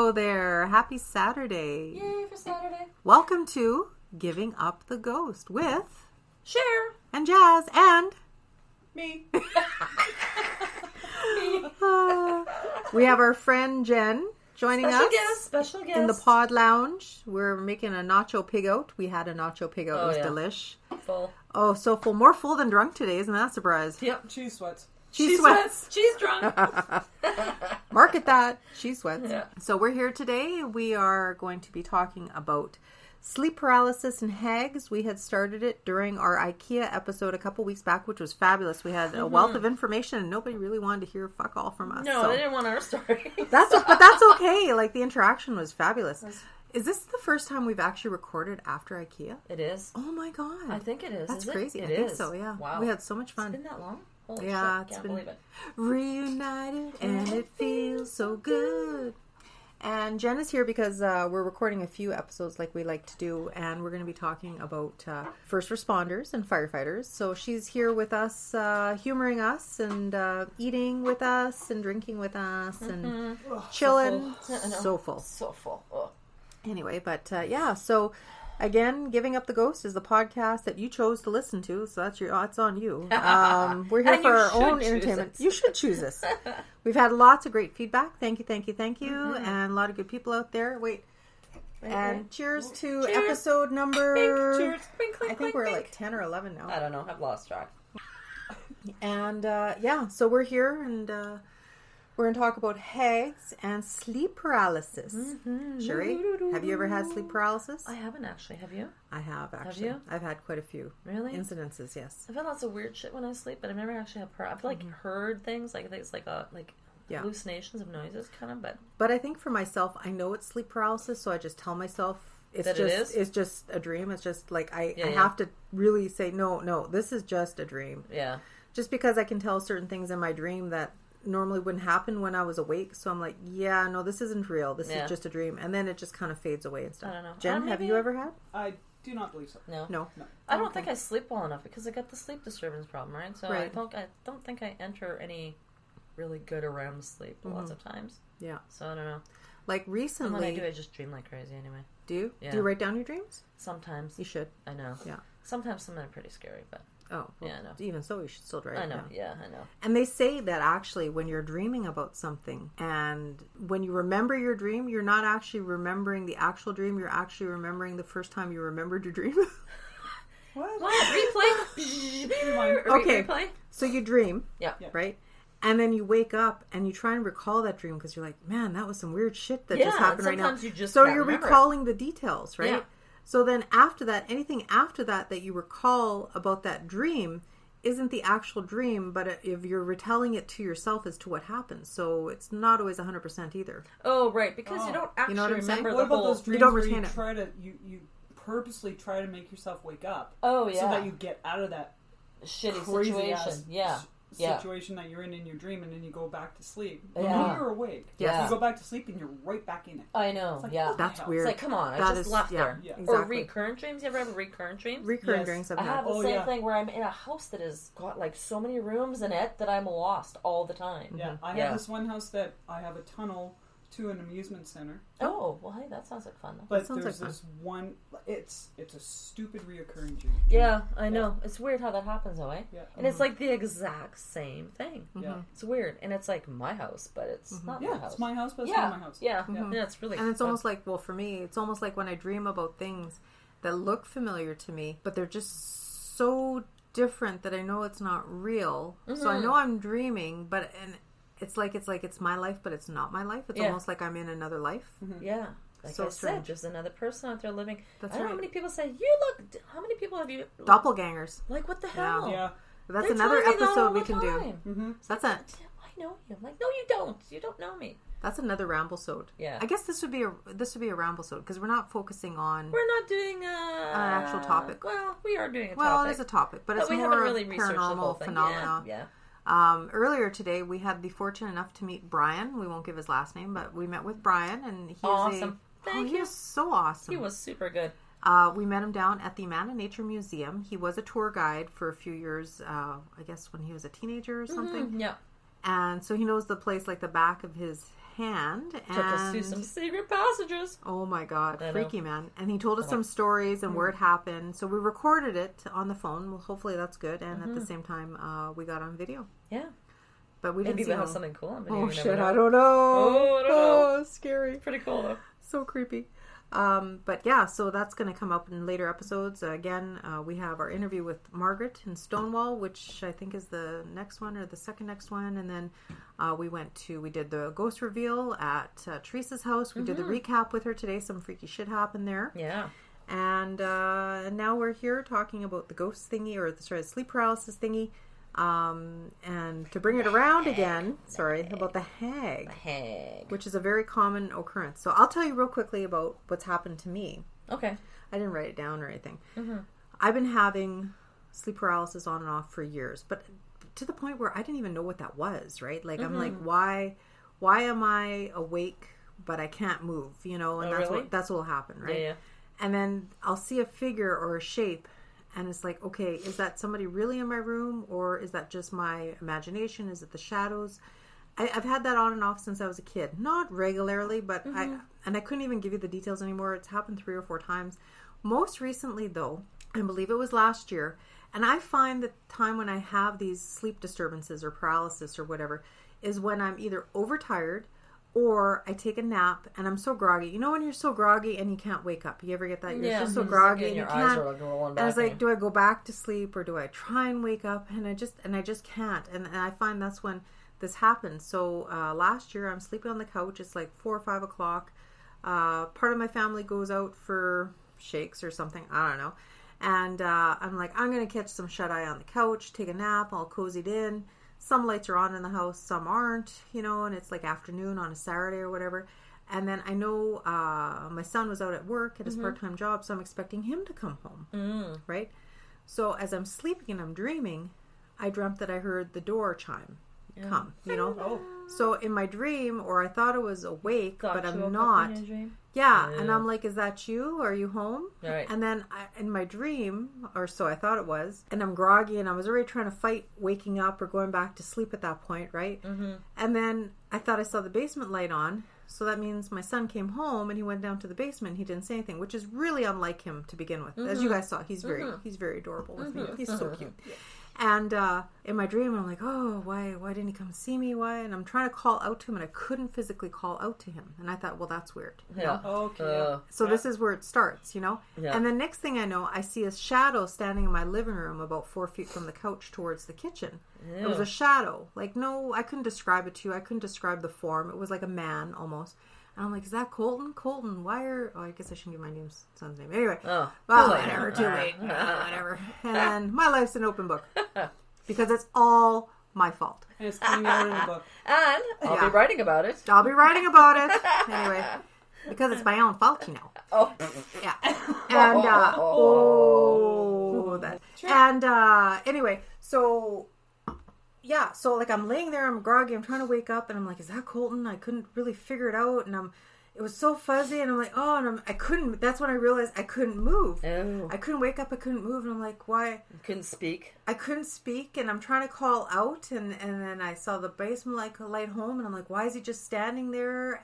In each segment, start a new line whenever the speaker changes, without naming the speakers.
Hello there. Happy Saturday.
Yay for Saturday.
Welcome to Giving Up the Ghost with
Cher
and Jazz and
me.
we have our friend Jenn joining
Special guest.
in the pod lounge. We're making a nacho pig out. We had a nacho pig out. It was delish.
Full.
Oh, so full. More full than drunk today. Isn't that a surprise?
Yep.
Cheese sweats.
She sweats.
She's drunk.
Market that. She sweats.
Yeah.
So we're here today. We are going to be talking about sleep paralysis and hags. We had started it during our IKEA episode a couple weeks back, which was fabulous. We had a wealth of information and nobody really wanted to hear fuck all from us.
No,
so.
they didn't want our story.
But that's okay. Like, the interaction was fabulous. Is this the first time we've actually recorded after IKEA?
It is.
Oh my god.
I think it is.
That's
is
crazy.
It
I think
is.
so, yeah.
Wow.
We had so much fun.
It's been that long? Holy
Yeah,
shit.
it's
Can't
been
believe it.
reunited and it feels so good. And Jenn is here because we're recording a few episodes like we like to do, and we're going to be talking about first responders and firefighters. So she's here with us, humoring us and eating with us and drinking with us and chilling. So full.
So full. Ugh.
Anyway, but yeah, so again, Giving Up the Ghost is the podcast that you chose to listen to, so it's on you. We're here
And
for
you
our own
should choose
entertainment.
it.
You should choose us. We've had lots of great feedback. Thank you, and a lot of good people out there. Wait. And cheers to episode number...
Cheers. Clink, clink,
I think
clink,
we're
clink.
like 10 or 11 now.
I don't know. I've lost track.
And yeah, so we're here and we're going to talk about hags and sleep paralysis. Sherry, have you ever had sleep paralysis?
I haven't actually. Have you?
I have, actually.
you?
I've had quite a few.
Really?
Incidences, yes.
I've had lots of weird shit when I sleep, but I've never actually had I've like heard things like
Yeah.
hallucinations of noises, kind of.
But I think for myself, I know it's sleep paralysis, so I just tell myself it's just a dream. It's just like I have to really say no, this is just a dream.
Yeah.
Just because I can tell certain things in my dream that normally wouldn't happen when I was awake, so I'm like, yeah, no, this isn't real. This is just a dream, and then it just kind of fades away and stuff.
I don't know.
Jen, have you ever had?
I do not believe so.
No. I don't think I sleep well enough because I got the sleep disturbance problem, right? So I don't think I enter any really good REM sleep lots of times.
Yeah.
So I don't know.
Like recently,
And when I do, I just dream like crazy anyway.
do you?
Yeah.
Do you write down your dreams?
Sometimes.
You should.
I know.
Yeah.
Sometimes some are pretty scary, but
Oh, well,
yeah, I know.
Even so, you should still write
I
it
know.
down.
Yeah, I know.
And they say that actually when you're dreaming about something and when you remember your dream, you're not actually remembering the actual dream. You're actually remembering the first time you remembered your dream.
What?
Replay.
Rewind.
Okay.
Replay.
So you dream,
Yeah.
right? And then you wake up and you try and recall that dream because you're like, man, that was some weird shit that
Yeah,
just happened right now.
sometimes you just
so
can't
you're
remember it.
recalling the details, right?
Yeah.
So then after that, anything after that you recall about that dream isn't the actual dream, but if you're retelling it to yourself as to what happened. So it's not always 100% either.
Oh, right. Because you don't actually
You know what I'm saying?
remember
What
the
about
whole...
those dreams
don't
where
retain
you
it.
try to you purposely try to make yourself wake up?
Oh, yeah.
So that you get out of that
shitty
crazy
situation. Yeah.
situation that you're in your dream, and then you go back to sleep.
Yeah.
You know you're awake.
Yeah.
You go back to sleep and you're right back in it.
I know.
It's like,
Yeah.
what the
That's
hell?
weird.
It's like, come on, I
That
just
is-
left
yeah,
there.
Yeah.
Or
exactly.
recurrent dreams. You ever have recurrent dreams?
Recurring
Yes.
dreams I've
I
had.
have the
Oh,
same
yeah.
thing where I'm in a house that has got like so many rooms in it that I'm lost all the time.
Yeah, I
Yeah.
have this one house that I have a tunnel to an amusement center.
Oh, well, hey, that sounds like fun. Though.
But
sounds
there's
like
this one. It's a stupid reoccurring dream.
Yeah, I know. It's weird how that happens, though, eh?
Yeah.
And it's like the exact same thing.
Yeah.
It's weird, and it's like my house, but it's not my
Yeah,
house.
it's my house, but it's
yeah,
not my house.
yeah,
Mm-hmm.
yeah. It's really
And it's
fun.
almost like, well, for me, it's almost like when I dream about things that look familiar to me, but they're just so different that I know it's not real. So I know I'm dreaming, but it's like it's my life, but it's not my life. It's almost like I'm in another life.
Yeah. Like
So
I
strange.
said, there's another person out there living.
That's
I don't know
right.
how many people say, you look... How many people have you...
Doppelgangers.
Like, what the hell?
Yeah.
That's
They
another
tell me that all
episode we
the
can do.
time.
Mm-hmm.
That's a
I know you. I'm like, no, you don't. You don't know me.
That's another Ramblesode.
Yeah.
I guess this would be a Ramblesode because we're not focusing on.
We're not doing
an actual topic.
Well, we are doing a
Well,
topic.
it is a topic, but it's
we
more
haven't
of
really researched the whole
paranormal
thing.
phenomena.
Yeah.
Earlier today, we had the fortune enough to meet Brian. We won't give his last name, but we met with Brian, and he's
Awesome. Thank
he
you.
was so awesome.
He was super good.
We met him down at the Man of Nature Museum. He was a tour guide for a few years, I guess when he was a teenager or something.
Yeah.
And so he knows the place like the back of his hand.
Took us through some secret passages.
Oh my God, freaky, man. And he told us some stories and where it happened. So we recorded it on the phone. Well, hopefully that's good. And at the same time, we got on video.
Yeah.
But we didn't
Maybe
see
we'll have something cool on video.
Oh shit, I don't know.
I don't know.
Scary.
Pretty cool though.
So creepy. But yeah, so that's going to come up in later episodes. Again, we have our interview with Margaret in Stonewall, which I think is the next one or the second next one. And then we did the ghost reveal at Teresa's house. We did the recap with her today. Some freaky shit happened there.
Yeah.
And now we're here talking about the ghost thingy, or the sleep paralysis thingy. And to bring it around again, about the hag.
The hag.
Which is a very common occurrence. So I'll tell you real quickly about what's happened to me.
Okay.
I didn't write it down or anything. I've been having sleep paralysis on and off for years, but to the point where I didn't even know what that was, right? Like, I'm like, why am I awake, but I can't move, And that's what will happen, right?
Yeah.
And then I'll see a figure or a shape, and it's like, okay, is that somebody really in my room, or is that just my imagination? Is it the shadows? I've had that on and off since I was a kid. Not regularly, but I couldn't even give you the details anymore. It's happened 3 or 4 times. Most recently, though, I believe it was last year, and I find the time when I have these sleep disturbances or paralysis or whatever is when I'm either overtired, or I take a nap and I'm so groggy. You know when you're so groggy and you can't wake up? You ever get that? You're just so groggy and you can't. And I was like, do I go back to sleep or do I try and wake up? And I just can't. And I find that's when this happens. So last year I'm sleeping on the couch. It's like 4 or 5 o'clock. Part of my family goes out for shakes or something. I don't know. And I'm like, I'm going to catch some shut-eye on the couch, take a nap, all cozied in. Some lights are on in the house, some aren't, and it's like afternoon on a Saturday or whatever. And then I know my son was out at work at his part-time job, so I'm expecting him to come home, right? So as I'm sleeping and I'm dreaming, I dreamt that I heard the door chime come, So in my dream, or I thought I was awake, but I'm not. Yeah, and I'm like, is that you? Are you home?
Right.
And then in my dream, or so I thought it was, and I'm groggy and I was already trying to fight waking up or going back to sleep at that point, right? And then I thought I saw the basement light on, so that means my son came home and he went down to the basement and he didn't say anything, which is really unlike him to begin with. As you guys saw, he's very adorable with me. He's so cute. And in my dream, I'm like, oh, why didn't he come see me? Why? And I'm trying to call out to him, and I couldn't physically call out to him. And I thought, well, that's weird.
Yeah.
Okay.
So this is where it starts,
Yeah.
And the next thing I know, I see a shadow standing in my living room about 4 feet from the couch towards the kitchen. Ew. It was a shadow. Like, no, I couldn't describe it to you. I couldn't describe the form. It was like a man almost. And I'm like, is that Colton? Colton, why are... Oh, I guess I shouldn't give my son's name. Anyway.
Oh,
well, whatever. Too late. Whatever. And my life's an open book. Because it's all my fault.
And it's coming out in a book.
And I'll be writing about it.
I'll be writing about it. Anyway. Because it's my own fault,
Oh.
Yeah. And, anyway, so... Yeah, so like I'm laying there, I'm groggy, I'm trying to wake up, and I'm like, is that Colton? I couldn't really figure it out, and it was so fuzzy, and I'm like, oh, and I couldn't, that's when I realized I couldn't move.
Oh.
I couldn't wake up, I couldn't move, and I'm like, why?
You couldn't speak?
I couldn't speak, and I'm trying to call out, and then I saw the basement light home, and I'm like, why is he just standing there?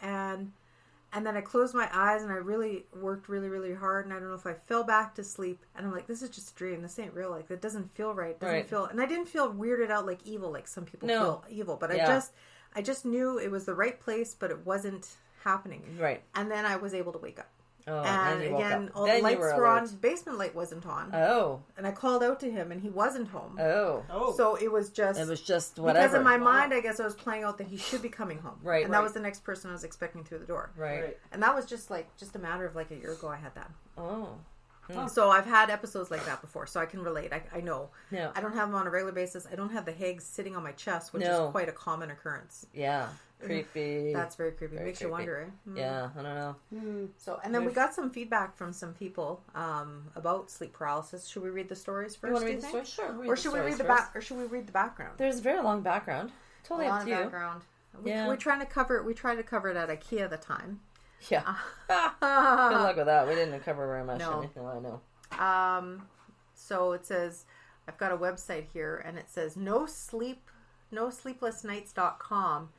And then I closed my eyes, and I really worked really, really hard, and I don't know if I fell back to sleep, and I'm like, this is just a dream, this ain't real, like, it doesn't feel right, feel, and I didn't feel weirded out like evil, like some people feel evil, but I just knew it was the right place, but it wasn't happening.
Right.
And then I was able to wake up.
Oh,
and again, all the lights were on, basement light wasn't on.
Oh.
And I called out to him, and he wasn't home.
Oh.
So it was just whatever. Because in my mind, I guess I was playing out that he should be coming home.
Right.
And that was the next person I was expecting through the door.
Right.
And that was just a matter of like a year ago I had that.
Oh.
So I've had episodes like that before, so I can relate. I know.
Yeah.
I don't have them on a regular basis. I don't have the Hags sitting on my chest, which is quite a common occurrence.
Yeah. Creepy.
That's very creepy. Makes you wonder, eh?
Yeah, I don't know.
So, and then we got some feedback from some people about sleep paralysis. Should we read the stories first?
You want to read the stories? Sure.
Or should we read the background?
There's a very long background. Totally up to you.
Background. We tried to cover it at IKEA the time.
Yeah. Good luck with that. We didn't cover very much.
No.
Anything I know.
So it says, I've got a website here, and it says no nosleeplessnights.com,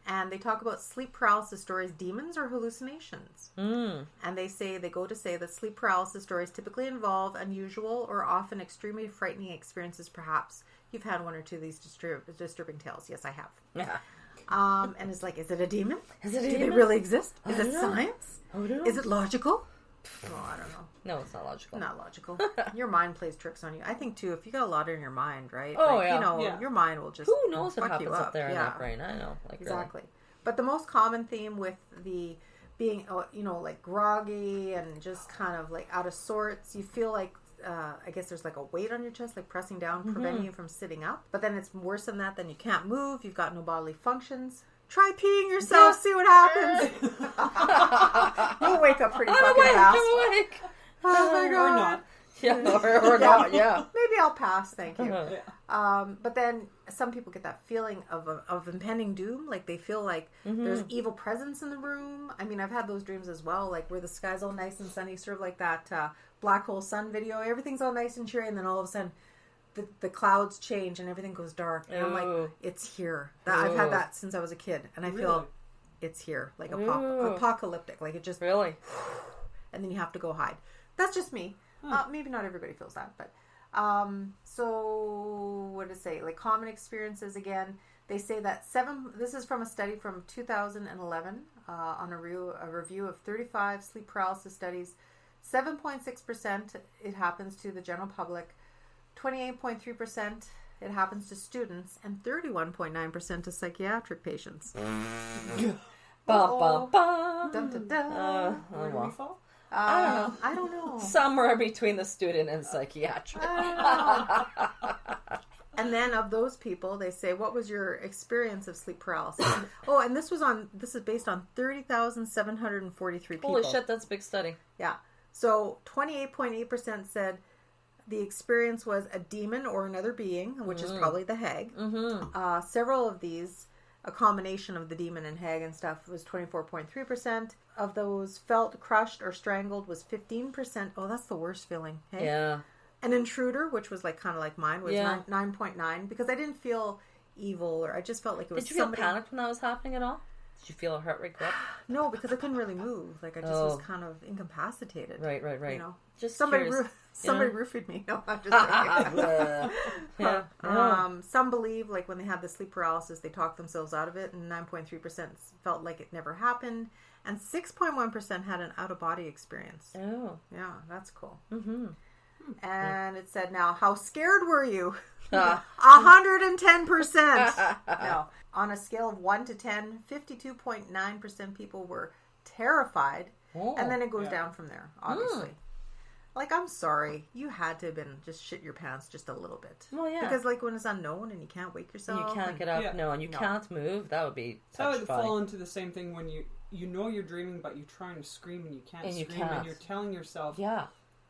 and they talk about sleep paralysis stories, demons or hallucinations. And they go to say that sleep paralysis stories typically involve unusual or often extremely frightening experiences. Perhaps you've had one or two of these disturbing tales. Yes, I have.
Yeah.
And it's like, is it a demon?
Is it a
Do
demon?
they really exist? Is it
don't know.
science?
I don't know.
Is it logical? Oh, I don't know.
No, it's not logical.
Not logical. Your mind plays tricks on you. I think too, if you got a lot in your mind, right?
Oh,
like,
yeah.
You know,
Yeah.
your mind will just
Who knows what
fuck you
happens up there in
Yeah.
that brain? I know. Like,
Exactly. But the most common theme with the being, like groggy and just kind of like out of sorts, you feel like, I guess there's like a weight on your chest, like pressing down, preventing you from sitting up. But then it's worse than that. Then you can't move. You've got no bodily functions. Try peeing yourself. See what happens. You'll wake up pretty fucking fast.
Awake.
Oh my god.
Or not.
Yeah, or not, yeah.
Maybe I'll pass, thank you.
Uh-huh.
But then some people get that feeling of impending doom, like they feel like there's evil presence in the room. I mean, I've had those dreams as well, like where the sky's all nice and sunny, sort of like that Black Hole Sun video. Everything's all nice and cheery, and then all of a sudden the clouds change and everything goes dark. And I'm like, it's here. I've had that since I was a kid, and I feel it's here, like apocalyptic, like it just...
Really?
And then you have to go hide. That's just me. Maybe not everybody feels that, but so what did it say? Like common experiences again. They say that this is from a study from 2011 on a review of 35 sleep paralysis studies. 7.6% it happens to the general public, 28.3% it happens to students, and 31.9% to psychiatric patients.
Bum, bum, bum.
Dun, dun, dun.
Where do we fall?
I don't know.
Somewhere between the student and psychiatric.
And then of those people, they say, what was your experience of sleep paralysis? Oh, and this is based on 30,743 people.
Holy shit, that's a big study.
Yeah. So 28.8% said the experience was a demon or another being, which is probably the hag. Several of these, a combination of the demon and hag and stuff, was 24.3%. Of those felt crushed or strangled was 15%. Oh, that's the worst feeling. Hey?
Yeah.
An intruder, which was like kind of like mine, was 9.9 because I didn't feel evil, or I just felt like it was.
Did you feel panicked when that was happening at all? Did you feel a heart rate go up?
No, because I couldn't really move. Like I just was kind of incapacitated.
Right.
You know,
Just
somebody
somebody
roofied me. No, I'm just kidding.
Yeah.
Some believe, like when they had the sleep paralysis, they talked themselves out of it, and 9.3% felt like it never happened, and 6.1% had an out of body experience.
Oh,
yeah, that's cool. And it said, now, how scared were you? 110%. No. On a scale of 1 to 10, 52.9% people were terrified.
Oh,
and then it goes down from there, obviously. Like, I'm sorry. You had to have been just shit your pants just a little bit.
Well, yeah.
Because, like, when it's unknown and you can't wake yourself.
And you can't get up, and you can't move, that would be
So it would
petrifying.
fall into the same thing when you know you're dreaming, but you're trying to scream and you can't scream, and you're telling yourself,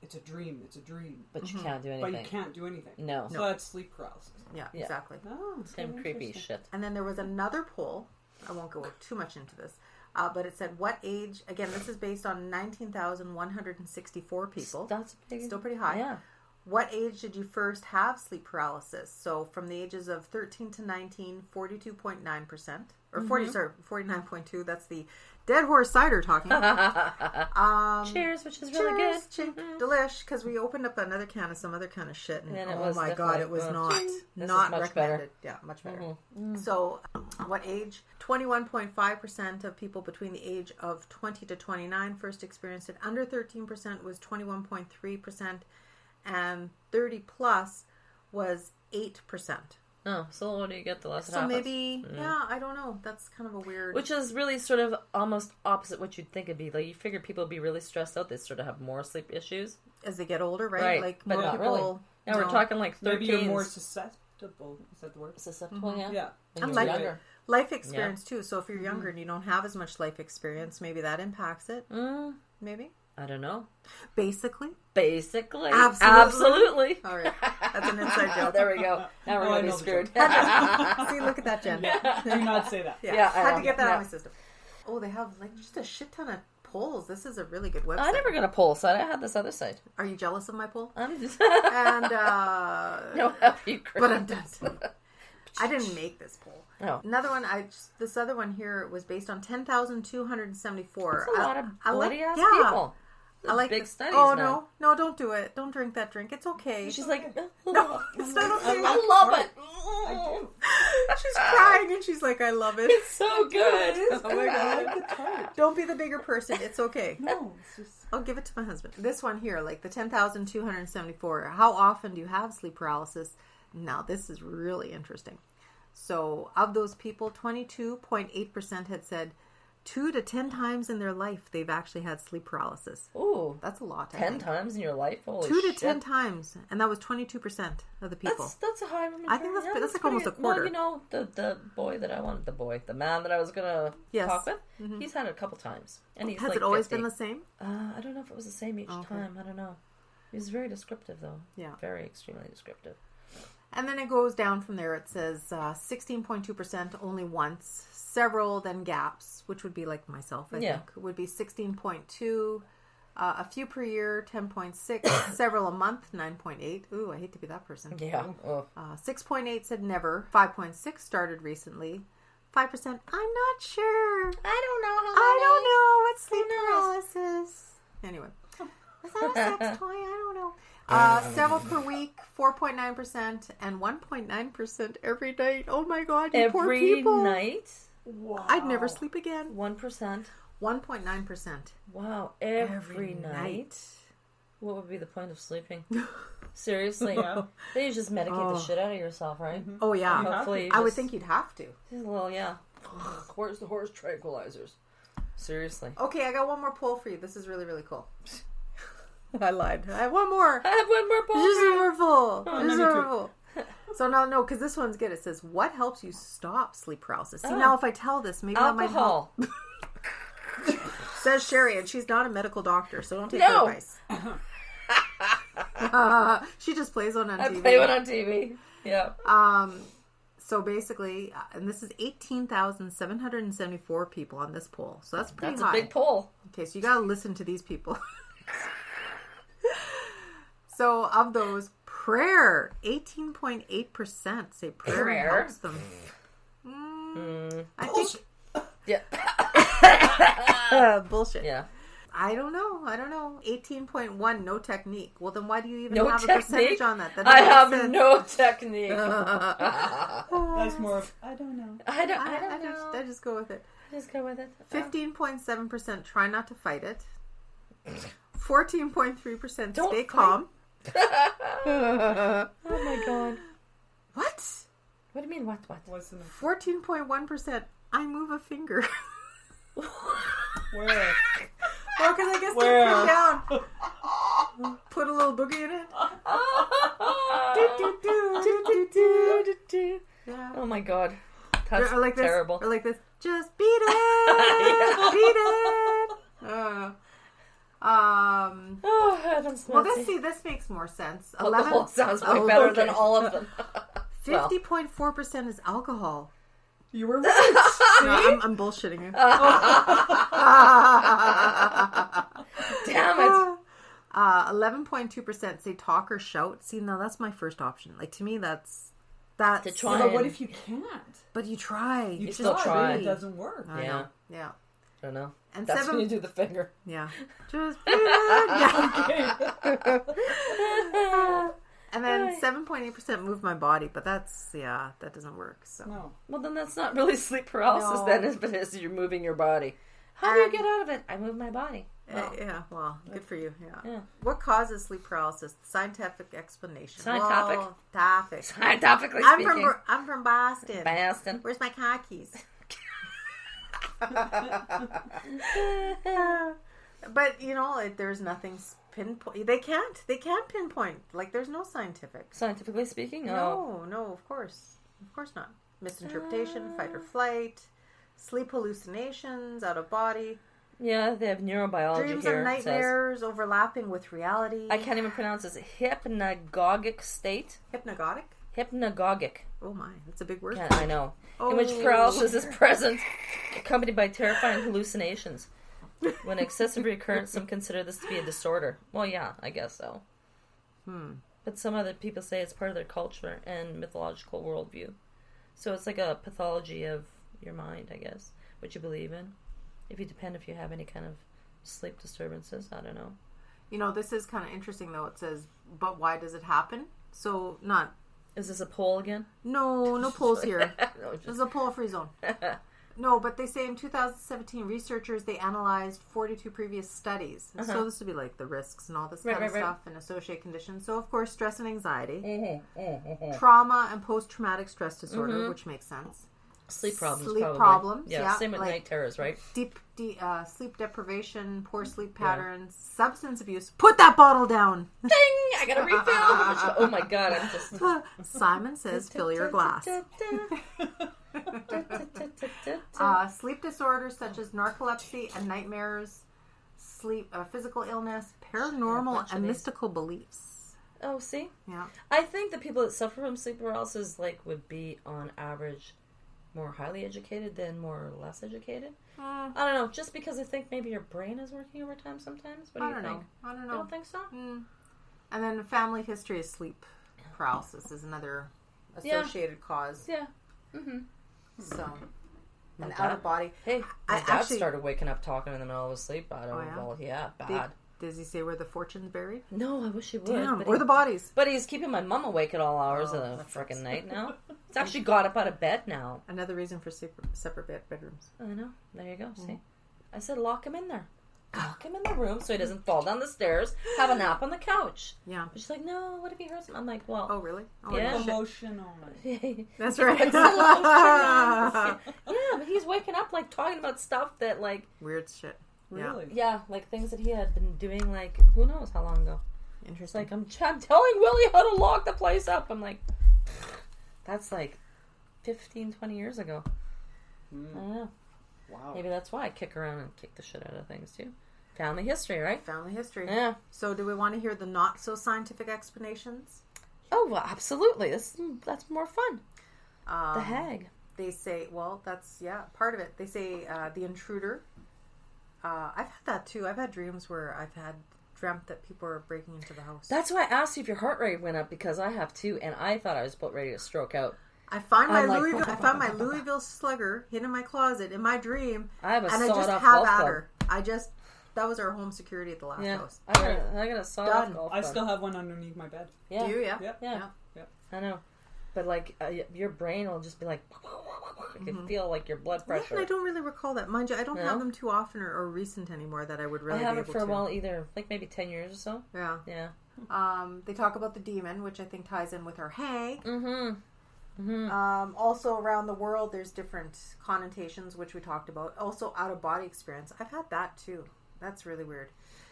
it's a dream,
but you can't do anything.
But you can't do anything.
No.
So that's sleep paralysis.
Yeah, exactly.
Oh,
Same creepy shit.
And then there was another poll. I won't go too much into this. But it said, what age... Again, this is based on 19,164 people.
That's big.
Still pretty high.
Yeah.
What age did you first have sleep paralysis? So from the ages of 13 to 19, 42.9%. Or 49.2%. That's the Dead Horse Cider talking.
Cheers, which is really good.
Delish, because we opened up another can of some other kind of shit. And oh my god, it was not recommended.
Better.
Yeah, much better. So, what age? 21.5% of people between the age of 20 to 29 first experienced it. Under 13% was 21.3%. And 30 plus was 8%.
Oh, so the older you get, the less it
So
happens.
maybe, I don't know. That's kind of a weird...
Which is really sort of almost opposite what you'd think it'd be. Like, you figure people would be really stressed out. They sort of have more sleep issues.
As they get older, right? Like,
but
more
not
people...
really. Now we're talking like 13s.
Maybe you're more susceptible. Is that the word?
Susceptible,
Yeah.
And
you're younger.
Life experience, too. So if you're younger and you don't have as much life experience, maybe that impacts it. Maybe?
I don't know.
Basically.
Absolutely.
All right. That's an inside joke.
There we go. Now we're going to be screwed.
See, look at that, Jen.
Do not say that.
Yeah, I had to get that out of my system. Oh, they have like just a shit ton of polls. This is a really good website.
I never got a poll site. I had this other site.
Are you jealous of my poll?
I'm just...
And,
no, help you,
but I'm done. I didn't make this poll.
Oh.
Another one, this other one here was based on 10,274.
That's a lot of bloody-ass people.
I like
big studies.
Oh,
now.
no, don't do it. Don't drink that drink. It's okay.
She's like,
no, it's not okay.
I love it.
I do.
She's crying and she's like, I love it.
It's so good.
It is good. I like the tart.
Don't be the bigger person. It's okay.
No, it's just...
I'll give it to my husband. This one here, like the 10,274. How often do you have sleep paralysis? Now, this is really interesting. So, of those people, 22.8% had said 2 to 10 times in their life they've actually had sleep paralysis.
Ooh.
That's a lot.
10 times in your life? Holy
2 to
shit.
10 times. And that was 22% of the people.
That's a high number.
I think that's like almost a quarter.
Well, you know, the boy that I wanted, the man that I was going to talk with, he's had it a couple times. And he's
Has
like
it always
50.
been the same?
I don't know if it was the same each time. I don't know. He's very descriptive, though.
Yeah.
Very extremely descriptive.
And then it goes down from there. It says 16.2% only once. Several, then gaps, which would be like myself, I think. Would be 16.2. A few per year, 10.6. Several a month, 9.8. Ooh, I hate to be that person.
Yeah.
6.8 said never. 5.6 started recently. 5%, I'm not sure. I don't know. It's sleep paralysis. Anyway. Is that a sex toy? I don't know. Several per week, 4.9%, and 1.9% every night. Oh my God, you poor people.
Every night?
Wow.
I'd never sleep again.
1%?
1.9%.
Wow, every night? What would be the point of sleeping? Seriously?
Yeah.
Then you just medicate the shit out of yourself, right?
Mm-hmm.
Oh yeah.
Hopefully
I would think you'd have to.
Well, yeah. Where's the horse tranquilizers? Seriously.
Okay, I got one more poll for you. This is really, really cool. I lied. I have one more.
I have one more poll.
Just one more poll.
Oh,
Just
me
one
too.
more poll. So no, because this one's good. It says, what helps you stop sleep paralysis? See, now if I tell this, maybe that might help.
Alcohol.
Says Sherry, and she's not a medical doctor, so don't take her advice. She just plays one on TV.
I play one on TV. Yeah.
So basically, and this is 18,774 people on this poll. So that's pretty high.
That's a big poll.
Okay, so you got to listen to these people. So of those, prayer, 18.8% say prayer helps them. I think...
Yeah.
Bullshit.
Yeah.
I don't know. 18.1, no technique. Well, then why do you even
No
have
technique?
a percentage on that? That
I
doesn't
have
make sense.
no technique.
That's more of, I don't know.
I don't know.
I just go with it.
Just go with it.
15.7% try not to fight it. 14.3%
Don't
stay
fight.
calm.
Oh my God.
What?
What do you mean, what?
What's the
14.1% I move a finger.
Where?
Well, because I guess
Where?
they put down. Put a little boogie in it. Yeah.
Oh my God. That's
Or like this,
terrible.
Or like this. Just beat it. Beat it.
Oh, heavens.
Well, this makes more sense.
Alcohol sounds way better than all of them.
50.4% is alcohol.
You were right.
No, I'm bullshitting you.
Damn it.
11.2% say talk or shout. See, now that's my first option. Like, to me, that's
To try
But
and-
what if you can't?
But you try.
You
It's
still
just
try.
It
really-
doesn't work.
I
Yeah.
know. Yeah.
I don't know.
And
That's when you do the finger.
Yeah. Just beat it. Yeah. And then 7.8% move my body, but that doesn't work. So
No.
Well, then that's not really sleep paralysis
No.
then, if it is you're moving your body. How do you get out of it? I move my body.
yeah, well, good for you.
Yeah.
What causes sleep paralysis? Scientific explanation.
Scientific.
Well, topic.
Scientifically
I'm
speaking.
I'm from Boston.
Boston.
Where's my car keys? But there's nothing pinpoint. They can't pinpoint. Like, there's no scientific.
Scientifically speaking?
No, of course not. Misinterpretation, fight or flight, sleep hallucinations, out of body,
Yeah, they have neurobiology
dreams
here.
and
it says.
nightmares overlapping with reality.
I can't even pronounce this. Hypnagogic state.
Hypnagogic.
Hypnagogic.
Oh my, that's a big word.
Yeah, I know.
Oh.
In which paralysis is present, accompanied by terrifying hallucinations. When excessive recurrence, some consider this to be a disorder. Well, yeah, I guess so. But some other people say it's part of their culture and mythological worldview. So it's like a pathology of your mind, I guess, what you believe in. If you have any kind of sleep disturbances, I don't know.
You know, this is kind of interesting, though. It says, but why does it happen? So, not...
Is this a poll again?
No polls here.
No,
This is a poll-free zone. No, but they say in 2017, researchers, they analyzed 42 previous studies. So this would be like the risks and all this kind of stuff and associated conditions. So, of course, stress and anxiety. Trauma and post-traumatic stress disorder, which makes sense.
Sleep problems,
Sleep
probably.
problems,
yeah. Same with
like
night terrors, right?
Deep sleep deprivation, poor sleep patterns, substance abuse. Put that bottle down.
Ding! I got a refill. Oh my god, I'm just...
Simon says, fill your glass. Sleep disorders such as narcolepsy and nightmares, physical illness, paranormal and mystical beliefs.
Oh, see?
Yeah.
I think the people that suffer from sleep paralysis would be on average more highly educated than more or less educated. I don't know. Just because I think maybe your brain is working overtime sometimes. What do you think?
I don't know.
You don't think so?
And then family history of sleep paralysis is another associated cause.
Yeah.
So, and out of body.
Hey, my dad started waking up talking in the middle of his sleep. I don't know. Well, yeah, bad.
Does he say where the fortune's buried?
No, I wish he would.
Damn, or the bodies.
But he's keeping my mum awake at all hours of the frickin' night now. It's actually got up out of bed now.
Another reason for separate bedrooms.
I know. There you go. See? I said lock him in there. Lock him in the room so he doesn't fall down the stairs, have a nap on the couch. Yeah. But she's like, no, what if he hurts him? I'm like, well.
Oh, really? Oh,
yeah.
Emotional.
That's right.
Yeah, but he's waking up talking about stuff that
weird shit.
Really?
Yeah, things that he had been doing who knows how long ago. Interesting. I'm telling Willie how to lock the place up. I'm like, that's 15, 20 years ago. I don't know. Wow. Maybe that's why I kick around and kick the shit out of things too. Family history, right?
Family history.
Yeah.
So do we want to hear the not so scientific explanations?
Oh, well, absolutely. That's more fun. The hag.
They say, well, that's, part of it. They say the intruder. I've had that too. I've had dreams where I've dreamt that people are breaking into the house.
That's why I asked you if your heart rate went up, because I have too, and I thought I was about ready to stroke out.
I found my Louisville Slugger hidden in my closet in my dream.
I have a
and
sawed-off
golf
club.
Her. That was our home security at the last house.
I got a sawed-off golf club.
I still have one underneath my bed.
Yeah.
Do you?
Yeah. I know. But your brain will just be like, you can feel your blood pressure.
Yeah, I don't really recall that. Mind you, I don't have them too often or recent anymore that I would really be able to.
I haven't for a while either. Maybe 10 years or so.
Yeah.
Yeah.
They talk about the demon, which I think ties in with our hag.
Mm-hmm.
Also around the world, there's different connotations, which we talked about. Also, out-of-body experience. I've had that too. That's really weird.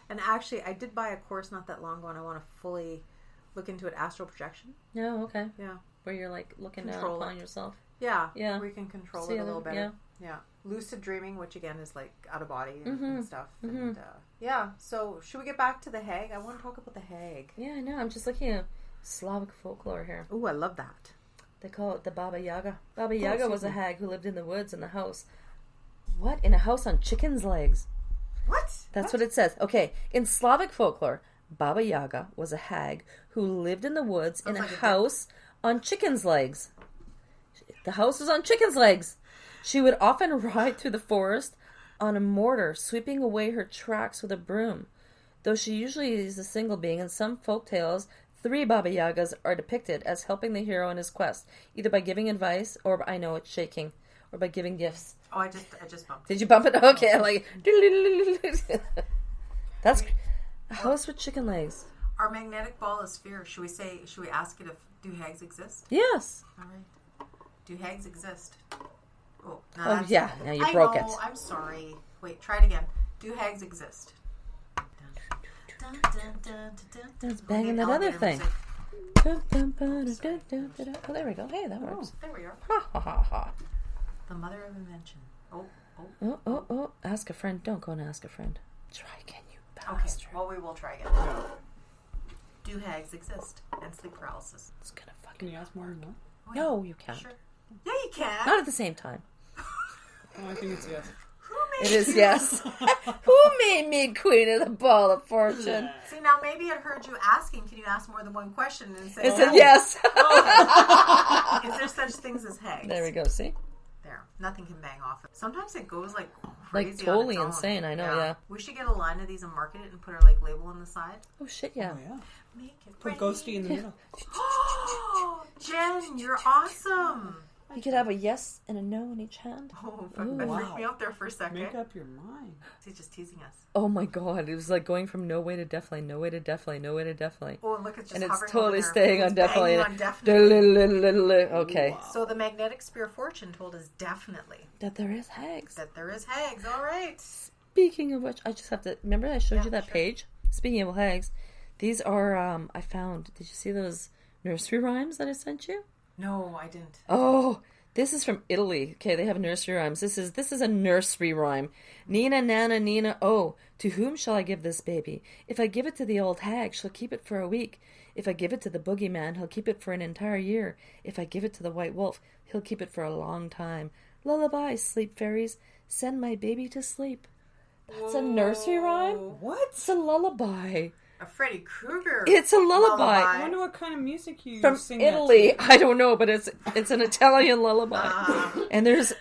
And actually, I did buy a course not that long ago, and I want to fully look into it. Astral projection.
Oh, okay.
Yeah.
Where you're looking down upon yourself.
Yeah. We can control it a little better.
Yeah.
Lucid dreaming, which again is out of body and stuff. And so should we get back to the hag? I want to talk about the hag.
Yeah, I know. I'm just looking at Slavic folklore here.
Ooh, I love that.
They call it the Baba Yaga. Baba Yaga was a hag who lived in the woods in the house. What? In a house on chicken's legs?
What?
That's what it says. Okay, in Slavic folklore, Baba Yaga was a hag who lived in the woods in a house on chicken's legs. The house was on chicken's legs. She would often ride through the forest on a mortar, sweeping away her tracks with a broom. Though she usually is a single being, in some folk tales, 3 Baba Yagas are depicted as helping the hero in his quest, either by giving advice, or I know it's shaking, or by giving gifts.
Oh, I just bumped it.
Did you bump it? Okay, that's a house with chicken legs.
Our magnetic ball is fear. Should we ask it if do hags exist?
Yes.
All right. Do hags exist?
Oh, yeah. Now you broke it.
I'm sorry. Wait, try it again. Do hags exist?
That's banging that other thing. Oh, there we go. Hey, that works.
There we are.
Ha ha ha ha.
The mother of invention.
Oh. Ask a friend. Don't go and ask a friend. Try again, you bastard.
Okay, well, we will try again. Do hags exist? And sleep paralysis.
It's gonna fucking
Can you ask more than one?
Oh,
No, you can't.
Sure. Yeah, you can.
Not at the same time.
Oh, I think it's yes.
Who
It is, yes. Who made me queen of the ball of fortune?
See, now maybe it heard you asking, can you ask more than one question? And say,
it said yes.
Is there such things as hags?
There we go, see?
There. Nothing can bang off it. Sometimes it goes like crazy.
Like totally insane, I know, yeah.
We should get a line of these and market it and put our like label on the side.
Oh shit, yeah.
Oh, yeah.
Make it
Put ghosty in the middle.
Jen, you're awesome.
You could have a yes and a no in each hand.
Oh, that freaked me out there for a second.
Make up your mind.
He's just teasing us.
Oh my god, it was like going from no way to definitely, no way to definitely, no way to definitely.
Oh, and look, it's just
and
hovering
it's totally
over
staying on definitely.
On definitely.
Okay.
Wow.
So the magnetic spear of fortune told us definitely
That there is hags.
that there is hags. All right.
Speaking of which, I just have to remember I showed you that
sure.
page. Speaking of hags, these are I found. Did you see those nursery rhymes that I sent you?
No, I didn't.
Oh, this is from Italy. Okay, they have nursery rhymes. This is a nursery rhyme. Nina, Nana, Nina, oh, to whom shall I give this baby? If I give it to the old hag, she'll keep it for a week. If I give it to the boogeyman, he'll keep it for an entire year. If I give it to the white wolf, he'll keep it for a long time. Lullaby, sleep fairies, send my baby to sleep. That's a nursery rhyme?
What?
It's a lullaby.
A Freddy Krueger.
It's a lullaby.
I wonder what kind of music you
From
sing
Italy. I don't know, but it's an Italian lullaby. And there's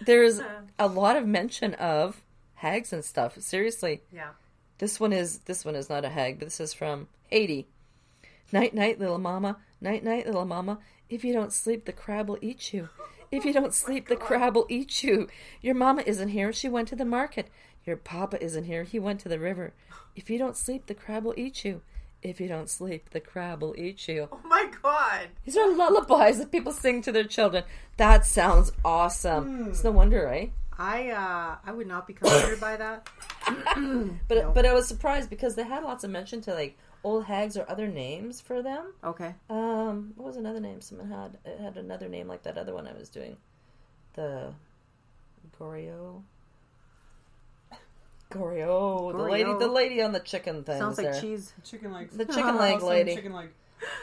a lot of mention of hags and stuff. Seriously.
Yeah.
This one is not a hag. This is from Haiti. Night night, little mama. Night night, little mama. If you don't sleep, the crab will eat you. If you don't sleep, the crab will eat you. Your mama isn't here. She went to the market. Your papa isn't here. He went to the river. If you don't sleep, the crab will eat you. If you don't sleep, the crab will eat you.
Oh my god.
These are lullabies that people sing to their children. That sounds awesome. It's no wonder, right?
I would not be comforted by that.
But I was surprised because they had lots of mention to like old hags or other names for them.
Okay.
What was another name someone had? It had another name like that other one I was doing. The Gorio, the lady on the chicken thing.
Sounds like cheese.
Chicken legs.
The chicken leg lady.
Chicken leg.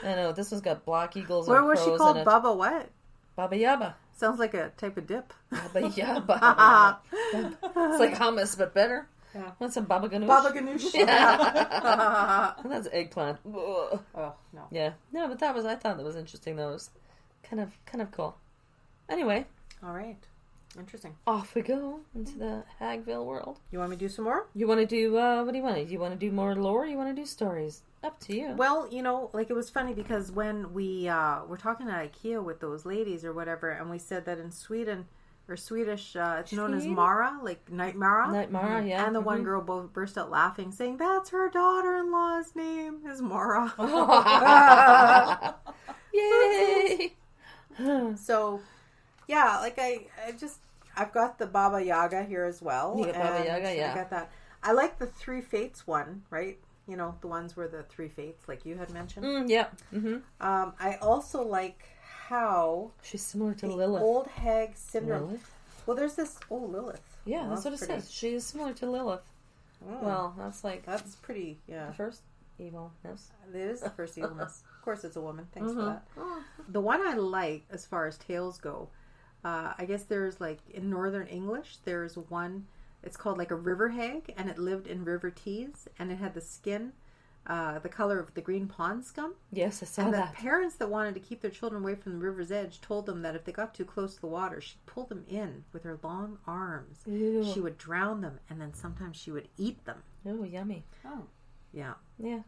I know, this one's got black eagles
Where
and
was
crows
she called?
in it.
Baba what?
Baba Yaba.
Sounds like a type of dip.
Baba Yaba. It's like hummus, but better.
Yeah.
Want some baba ganoush?
Baba ganoush.
Yeah. That's eggplant. Ugh.
Oh no.
Yeah. No, but I thought that was interesting. That was kind of cool. Anyway.
All right. Interesting.
Off we go into the Hagville world.
You want me to do some more?
You want to do, what do you want to do? You want to do more lore or you want to do stories? Up to you.
Well, like it was funny because when we were talking at IKEA with those ladies or whatever, and we said that in Sweden or Swedish, it's known as Mara, like Night Mara.
Night Mara, yeah.
And the one girl burst out laughing, saying, "That's her daughter-in-law's name is Mara."
Yay!
So, yeah, like I've got the Baba Yaga here as well.
You got Baba Yaga, yeah.
I got that. I like the Three Fates one, right? The ones where the three fates, like you had mentioned.
Yeah. Mm-hmm.
I also like how
she's similar to
the
Lilith.
old hag syndrome.
Lilith?
Well, there's this. Oh, Lilith.
Yeah,
Well,
that's what it
pretty.
says. She is similar to Lilith.
Oh,
Well, that's
pretty. Yeah,
the first evilness.
it is the first evilness. Of course, it's a woman. Thanks for that. The one I like, as far as tales go, I guess there's like in Northern English, there's one. It's called like a river hag, and it lived in river Tees, and it had the skin, the color of the green pond scum.
Yes, I saw
And
that.
the parents that wanted to keep their children away from the river's edge told them that if they got too close to the water, she'd pull them in with her long arms.
Ew.
She would drown them, and then sometimes she would eat them.
Oh, yummy.
Oh.
Yeah.
Yeah.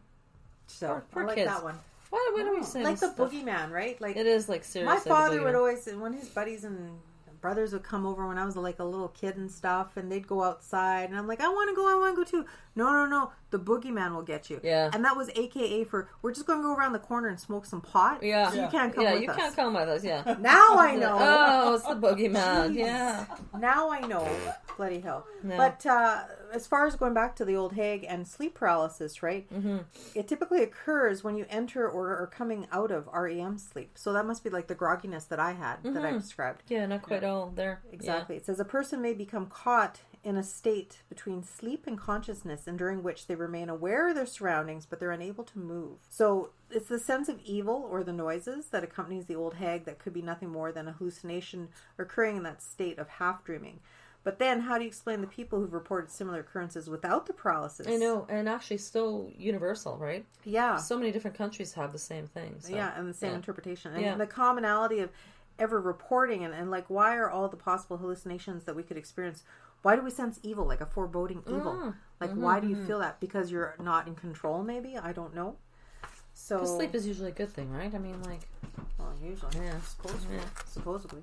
So
Poor
I like
kids.
that one.
Why do we say
Like
this
the
stuff?
boogeyman, right? Like
It is like seriously.
my father
the
would
boogeyman.
always, when his buddies and brothers would come over when I was like a little kid and stuff, and they'd go outside, and I'm like, I want to go too. No, the boogeyman will get you.
Yeah.
And that was AKA for, we're just going to go around the corner and smoke some pot.
Yeah.
So you can't come
Yeah,
with
you
us.
can't come with us, yeah.
Now I know.
Oh, it's the boogeyman,
Jeez.
yeah.
Now I know. Bloody hell.
No.
But as far as going back to the old hag and sleep paralysis, right?
Mm-hmm.
It typically occurs when you enter or are coming out of REM sleep. So that must be like the grogginess that I had, that I described.
Yeah, not quite all there.
Exactly. It says a person may become caught in a state between sleep and consciousness, and during which they remain aware of their surroundings, but they're unable to move. So it's the sense of evil or the noises that accompanies the old hag that could be nothing more than a hallucination occurring in that state of half dreaming. But then, how do you explain the people who've reported similar occurrences without the paralysis?
I know, and actually still universal, right?
Yeah.
So many different countries have the same thing. So.
Yeah, and the same interpretation. And the commonality of ever reporting, and like, why are all the possible hallucinations that we could experience, why do we sense evil, like a foreboding evil? Like, why do you feel that? Because you're not in control, maybe? I don't know. So
sleep is usually a good thing, right? I mean, like...
Well, usually. Yeah. Supposedly.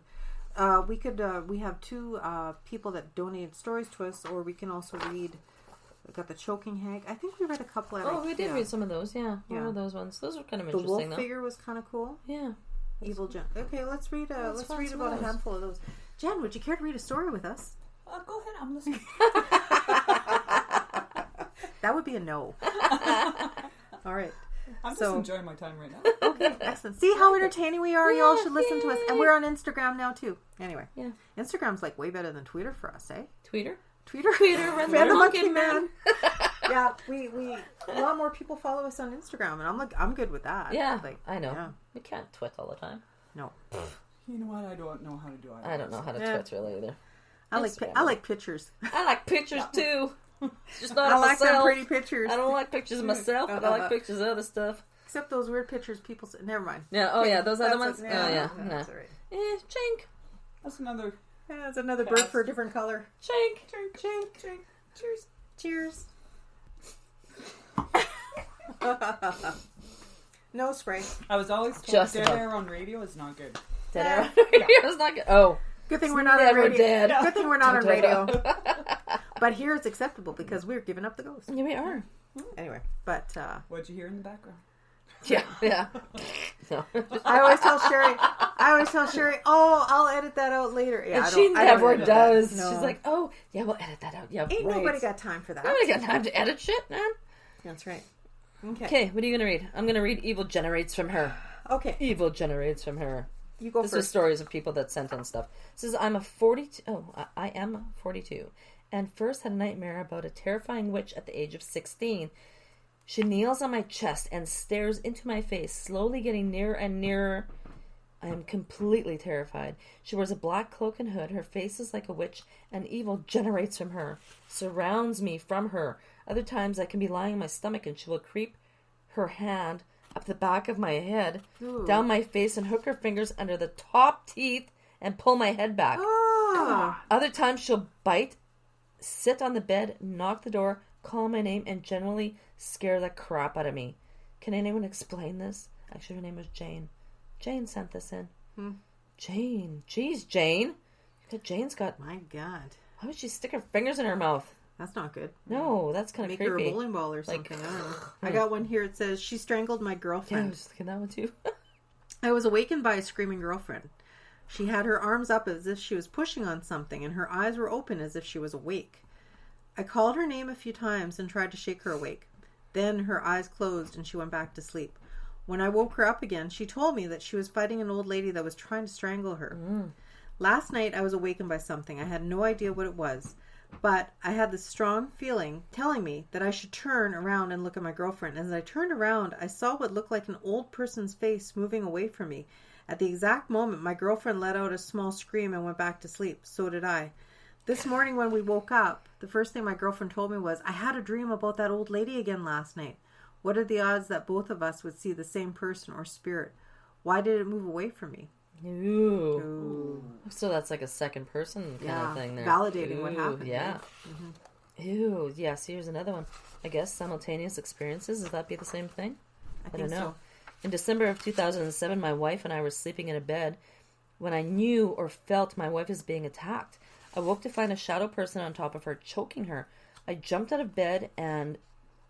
We have 2 people that donated stories to us, or we can also read. We got the choking hag. I think we read a couple.
We did read some of those. Yeah, one of those ones. Those were kind of interesting.
The wolf figure was kind of cool.
Yeah.
Evil Jenn. Okay, let's read. Let's read about a handful of those. Jen, would you care to read a story with us?
Go ahead. I'm listening.
That would be a no. All right.
I'm just enjoying my time right now.
Okay, excellent. See how entertaining we are? You all should listen to us. And we're on Instagram now, too. Anyway. Yeah. Instagram's like way better than Twitter for us, eh?
Twitter,
Red the Monkey Man. Yeah, we a lot more people follow us on Instagram, and I'm good with that.
Yeah,
like,
I know.
Yeah.
We can't twit all the time.
No.
You know what? I don't know how to do it.
I don't know how to twit really either.
I like pictures.
I like pictures too. Just not
I
of
like
myself.
them pretty pictures.
I don't like pictures of myself, but I like pictures of other stuff.
Except those weird pictures people say. Never mind.
Yeah. Oh yeah, those other ones.
Yeah, that's all right.
Chink.
That's another.
Yeah, that's another bird for a different color.
Chink.
Chink. Chink. Chink. Cheers.
Cheers. No spray.
I was always told dead air on radio is not good.
Dead air on radio is not good. Oh.
Good thing we're not on radio.
Dead.
Good thing we're not on radio. But here it's acceptable because we're giving up the ghost.
Yeah, we are.
Anyway, but
what'd you hear in the background?
Yeah. No.
I always tell Sherry, oh, I'll edit that out later. Yeah,
and she never does.
No.
She's like, oh, yeah, we'll edit that out. Yeah,
Ain't nobody got time for that.
Nobody got time to edit shit, man.
That's right.
Okay, what are you going to read? I'm going to read Evil Generates from Her.
Okay.
Evil Generates from Her.
You go first.
This was stories of people that sent in stuff. It says, I am 42, and first had a nightmare about a terrifying witch at the age of 16. She kneels on my chest and stares into my face, slowly getting nearer and nearer. I am completely terrified. She wears a black cloak and hood. Her face is like a witch, and evil generates from her, surrounds me from her. Other times I can be lying on my stomach, and she will creep her hand up the back of my head, down my face, and hook her fingers under the top teeth and pull my head back. Other times she'll bite, sit on the bed, knock the door, call my name, and generally scare the crap out of me. Can anyone explain this? Actually, her name was Jane. Jane sent this in. Jane. Jeez, Jane. Jane's got...
My God.
Why would she stick her fingers in her mouth?
That's not good.
No, that's kind of creepy.
Make her a bowling ball or something. I don't know. I got one here. It says, she strangled my girlfriend.
Yeah, I was just looking at that one too.
I was awakened by a screaming girlfriend. She had her arms up as if she was pushing on something, and her eyes were open as if she was awake. I called her name a few times and tried to shake her awake. Then her eyes closed and she went back to sleep. When I woke her up again, she told me that she was fighting an old lady that was trying to strangle her. Last night I was awakened by something. I had no idea what it was, but I had this strong feeling telling me that I should turn around and look at my girlfriend. As I turned around, I saw what looked like an old person's face moving away from me. At the exact moment, my girlfriend let out a small scream and went back to sleep. So did I. This morning when we woke up, the first thing my girlfriend told me was, I had a dream about that old lady again last night. What are the odds that both of us would see the same person or spirit? Why did it move away from me?
Ooh. So that's like a second person kind of thing there.
Validating what happened.
Yeah. Right? Mm-hmm. Ew. Yeah, so here's another one. I guess simultaneous experiences. Does that be the same thing? I don't know. So. In December of 2007, my wife and I were sleeping in a bed when I knew or felt my wife was being attacked. I woke to find a shadow person on top of her, choking her. I jumped out of bed and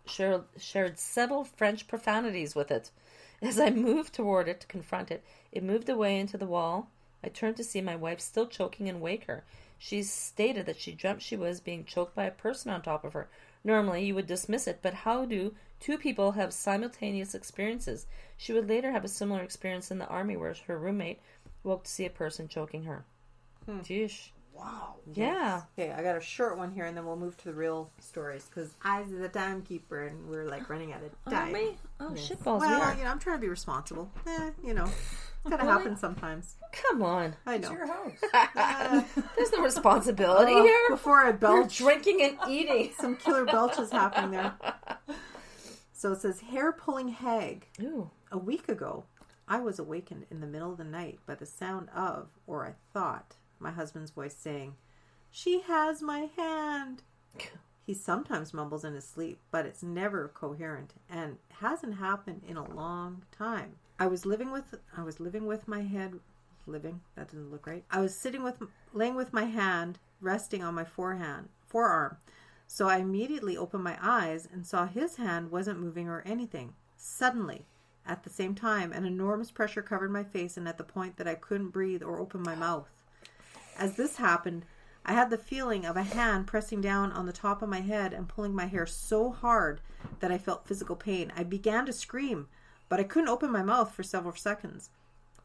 shared several French profanities with it. As I moved toward it to confront it, it moved away into the wall. I turned to see my wife still choking and wake her. She stated that she dreamt she was being choked by a person on top of her. Normally, you would dismiss it, but how do two people have simultaneous experiences? She would later have a similar experience in the army where her roommate woke to see a person choking her. Jeez.
Wow.
Yeah.
Okay, I got a short one here, and then we'll move to the real stories, because I was the timekeeper, and we're like running out of time.
Are we? Oh, shitballs.
Well, I'm trying to be responsible. It's gotta happen sometimes.
Come on.
I know.
It's your house.
There's no responsibility here.
Before I belch.
You're drinking and eating.
Some killer belches happening there. So it says, hair-pulling hag.
Ooh.
A week ago, I was awakened in the middle of the night by the sound of, or I thought, my husband's voice saying, "She has my hand." He sometimes mumbles in his sleep, but it's never coherent and hasn't happened in a long time. I was living with my head, that doesn't look right. I was laying with my hand resting on my forearm. So I immediately opened my eyes and saw his hand wasn't moving or anything. Suddenly, at the same time, an enormous pressure covered my face and at the point that I couldn't breathe or open my mouth. As this happened, I had the feeling of a hand pressing down on the top of my head and pulling my hair so hard that I felt physical pain. I began to scream, but I couldn't open my mouth for several seconds.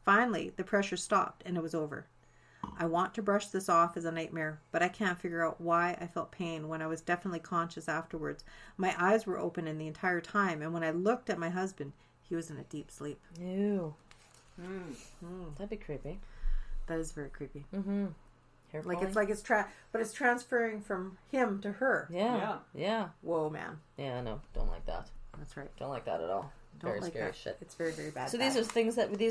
Finally, the pressure stopped and it was over. I want to brush this off as a nightmare, but I can't figure out why I felt pain when I was definitely conscious afterwards. My eyes were open in the entire time, and when I looked at my husband, he was in a deep sleep.
Ew. That'd be creepy.
That is very creepy.
Mm-hmm.
But it's transferring from him to her.
Yeah.
Whoa, man.
Yeah, no, don't like that.
That's right.
Don't like that at all. Very scary shit.
It's very, very bad.
So these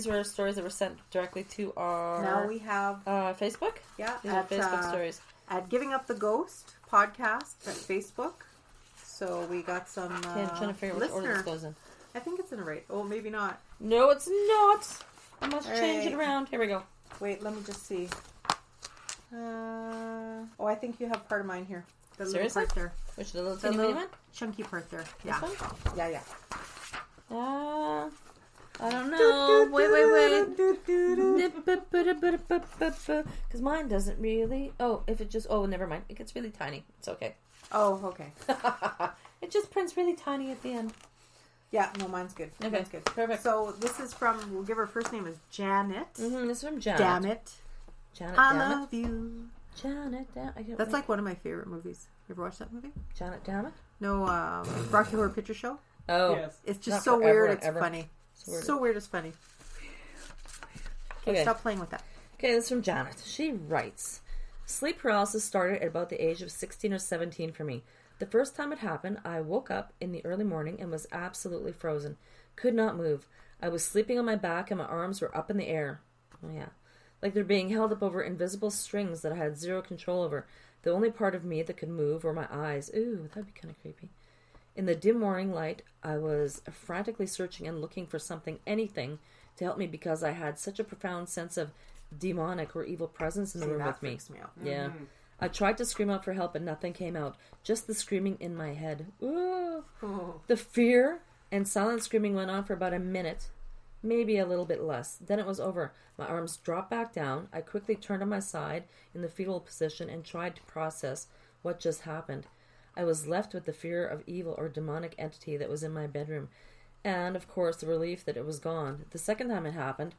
were stories that were sent directly to our...
Now we have...
Facebook?
Yeah.
These are Facebook stories.
At Givinguptheghostpodcast at Facebook. So we got some
I'm trying to figure out which order this goes in.
I think it's in the right. Oh, maybe not.
No, it's not. I must change it around. Here we go.
Wait, let me just see. I think you have part of mine here. The
Seriously?
little part there.
Which the little teeny weeny one?
Chunky part there.
This one?
Yeah.
I don't know. Wait. Because mine doesn't really... never mind. It gets really tiny. It's okay.
Oh, okay.
It just prints really tiny at the end.
Yeah, no, mine's good.
Okay,
mine's good.
Perfect.
So this is from, we'll give her first name is Janet.
Mm-hmm, this is from Janet.
Damn it.
Janet,
I love you.
Janet,
That's like one of my favorite movies. You ever watched that movie?
Janet, damn it?
No, Rocky Horror Picture Show.
Oh.
Yes.
It's just so weird, it's funny. So weird, it's funny. Okay, stop playing with that.
Okay, this is from Janet. She writes, sleep paralysis started at about the age of 16 or 17 for me. The first time it happened, I woke up in the early morning and was absolutely frozen. Could not move. I was sleeping on my back and my arms were up in the air. Oh yeah. Like they're being held up over invisible strings that I had zero control over. The only part of me that could move were my eyes. Ooh, that'd be kind of creepy. In the dim morning light, I was frantically searching and looking for something, anything, to help me because I had such a profound sense of demonic or evil presence in the room with me.
Me out.
Yeah. Mm-hmm. I tried to scream out for help, but nothing came out. Just the screaming in my head. Ooh. Oh. The fear and silent screaming went on for about a minute, maybe a little bit less. Then it was over. My arms dropped back down. I quickly turned on my side in the fetal position and tried to process what just happened. I was left with the fear of evil or demonic entity that was in my bedroom, and, of course, the relief that it was gone. The second time it happened,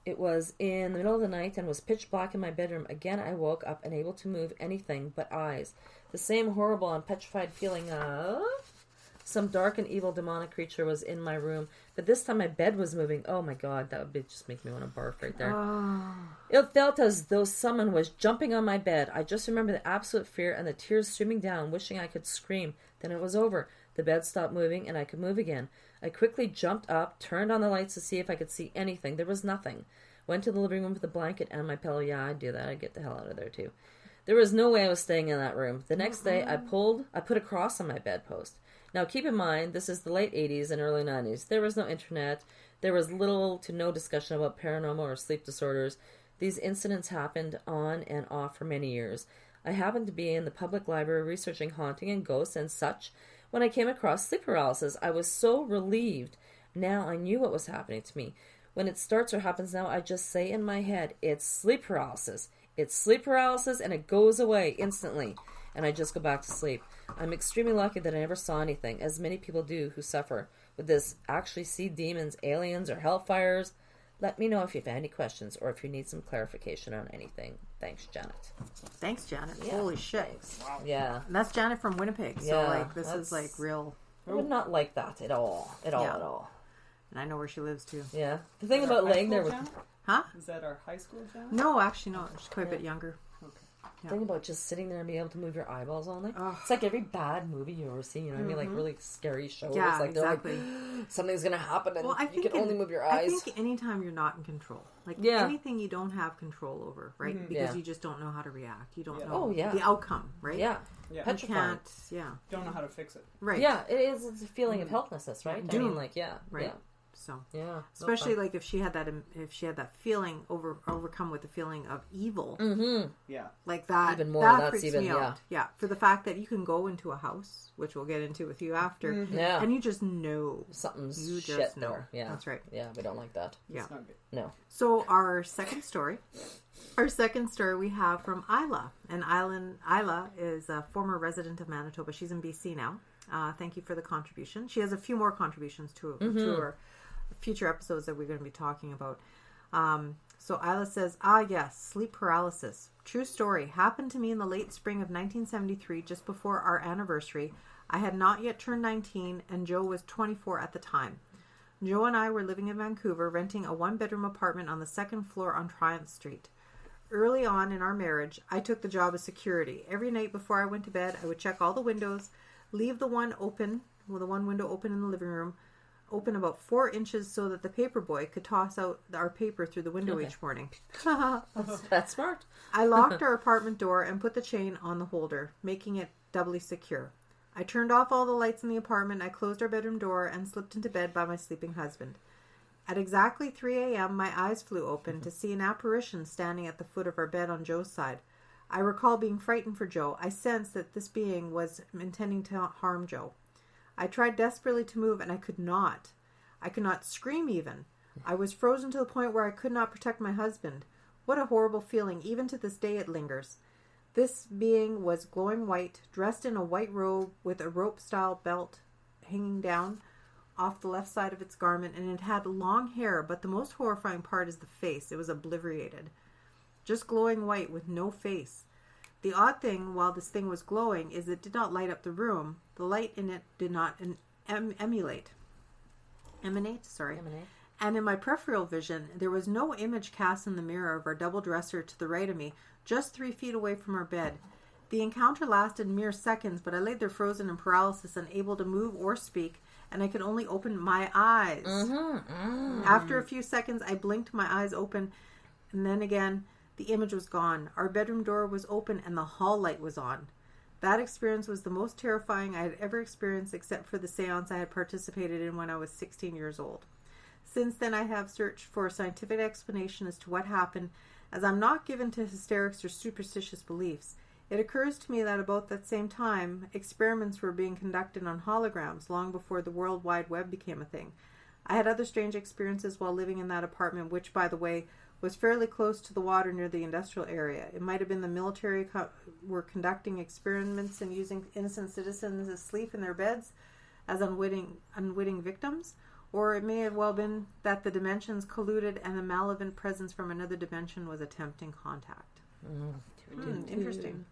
it was in the middle of the night and was pitch black in my bedroom. Again, I woke up unable to move anything but eyes. The same horrible and petrified feeling of some dark and evil demonic creature was in my room, but this time my bed was moving. Oh my God, that would just make me want to barf right there. Oh. It felt as though someone was jumping on my bed. I just remember the absolute fear and the tears streaming down, wishing I could scream. Then it was over. The bed stopped moving and I could move again. I quickly jumped up, turned on the lights to see if I could see anything. There was nothing. Went to the living room with a blanket and my pillow. Yeah, I'd do that. I'd get the hell out of there too. There was no way I was staying in that room. The next day, I put a cross on my bedpost. Now, keep in mind, this is the late 80s and early 90s. There was no internet. There was little to no discussion about paranormal or sleep disorders. These incidents happened on and off for many years. I happened to be in the public library researching haunting and ghosts and such when I came across sleep paralysis. I was so relieved. Now I knew what was happening to me. When it starts or happens now, I just say in my head, it's sleep paralysis. It's sleep paralysis, and it goes away instantly, and I just go back to sleep. I'm extremely lucky that I never saw anything, as many people do who suffer with this, actually see demons, aliens, or hellfires. Let me know if you have any questions or if you need some clarification on anything. Thanks, Janet.
Thanks, Janet. Yeah. Holy shit.
Wow. Yeah.
And that's Janet from Winnipeg, so this is like real...
I would not like that at all. At all.
And I know where she lives too.
Yeah. The thing about laying there with...
Huh?
Is that our high school channel?
No, actually no. She's quite a bit younger.
Okay.
The thing about just sitting there and being able to move your eyeballs all night. It's like every bad movie you've ever seen. You know what I mean? Like really scary shows.
Yeah,
like,
exactly.
Like, something's going to happen and you can only move your
I
eyes.
think anytime you're not in control. Like anything you don't have control over, right? Mm-hmm. Because you just don't know how to react. You don't know the outcome, right?
Yeah.
You can't,
don't know how to fix it.
Right.
Yeah, it's a feeling of helplessness, right?
Doom.
I mean, like, right.
Yeah. So especially like if she had that feeling overcome with the feeling of evil, like that,
even more.
That freaks me out. Yeah, for the fact that you can go into a house, which we'll get into with you after, and you just know
something's shit there. Yeah,
that's right.
Yeah, we don't like that.
Yeah,
it's not good.
No.
So our second story we have from Isla, and Isla is a former resident of Manitoba. She's in BC now. Thank you for the contribution. She has a few more contributions to her future episodes that we're going to be talking about. So Isla says, yes, sleep paralysis. True story. Happened to me in the late spring of 1973, just before our anniversary. I had not yet turned 19, and Joe was 24 at the time. Joe and I were living in Vancouver, renting a one-bedroom apartment on the second floor on Triumph Street. Early on in our marriage, I took the job of security. Every night before I went to bed, I would check all the windows, leave the one window open in the living room, open about 4 inches so that the paper boy could toss out our paper through the window each morning.
That's smart.
I locked our apartment door and put the chain on the holder, making it doubly secure. I turned off all the lights in the apartment, I closed our bedroom door, and slipped into bed by my sleeping husband. At exactly 3 a.m., my eyes flew open to see an apparition standing at the foot of our bed on Joe's side. I recall being frightened for Joe. I sensed that this being was intending to harm Joe. I tried desperately to move, and I could not. I could not scream even. I was frozen to the point where I could not protect my husband. What a horrible feeling. Even to this day it lingers. This being was glowing white, dressed in a white robe with a rope-style belt hanging down off the left side of its garment, and it had long hair, but the most horrifying part is the face. It was obliterated. Just glowing white with no face. The odd thing, while this thing was glowing, is it did not light up the room. The light in it did not emanate. And in my peripheral vision, there was no image cast in the mirror of our double dresser to the right of me, just 3 feet away from our bed. The encounter lasted mere seconds, but I lay there frozen in paralysis, unable to move or speak, and I could only open my eyes. After a few seconds, I blinked, my eyes open, and then again, the image was gone. Our bedroom door was open, and the hall light was on. That experience was the most terrifying I had ever experienced, except for the seance I had participated in when I was 16 years old. Since then, I have searched for a scientific explanation as to what happened, as I'm not given to hysterics or superstitious beliefs. It occurs to me that about that same time, experiments were being conducted on holograms long before the World Wide Web became a thing. I had other strange experiences while living in that apartment, which, by the way, was fairly close to the water near the industrial area. It might have been the military were conducting experiments and using innocent citizens asleep in their beds as unwitting victims, or it may have well been that the dimensions colluded and a malevolent presence from another dimension was attempting contact. Interesting.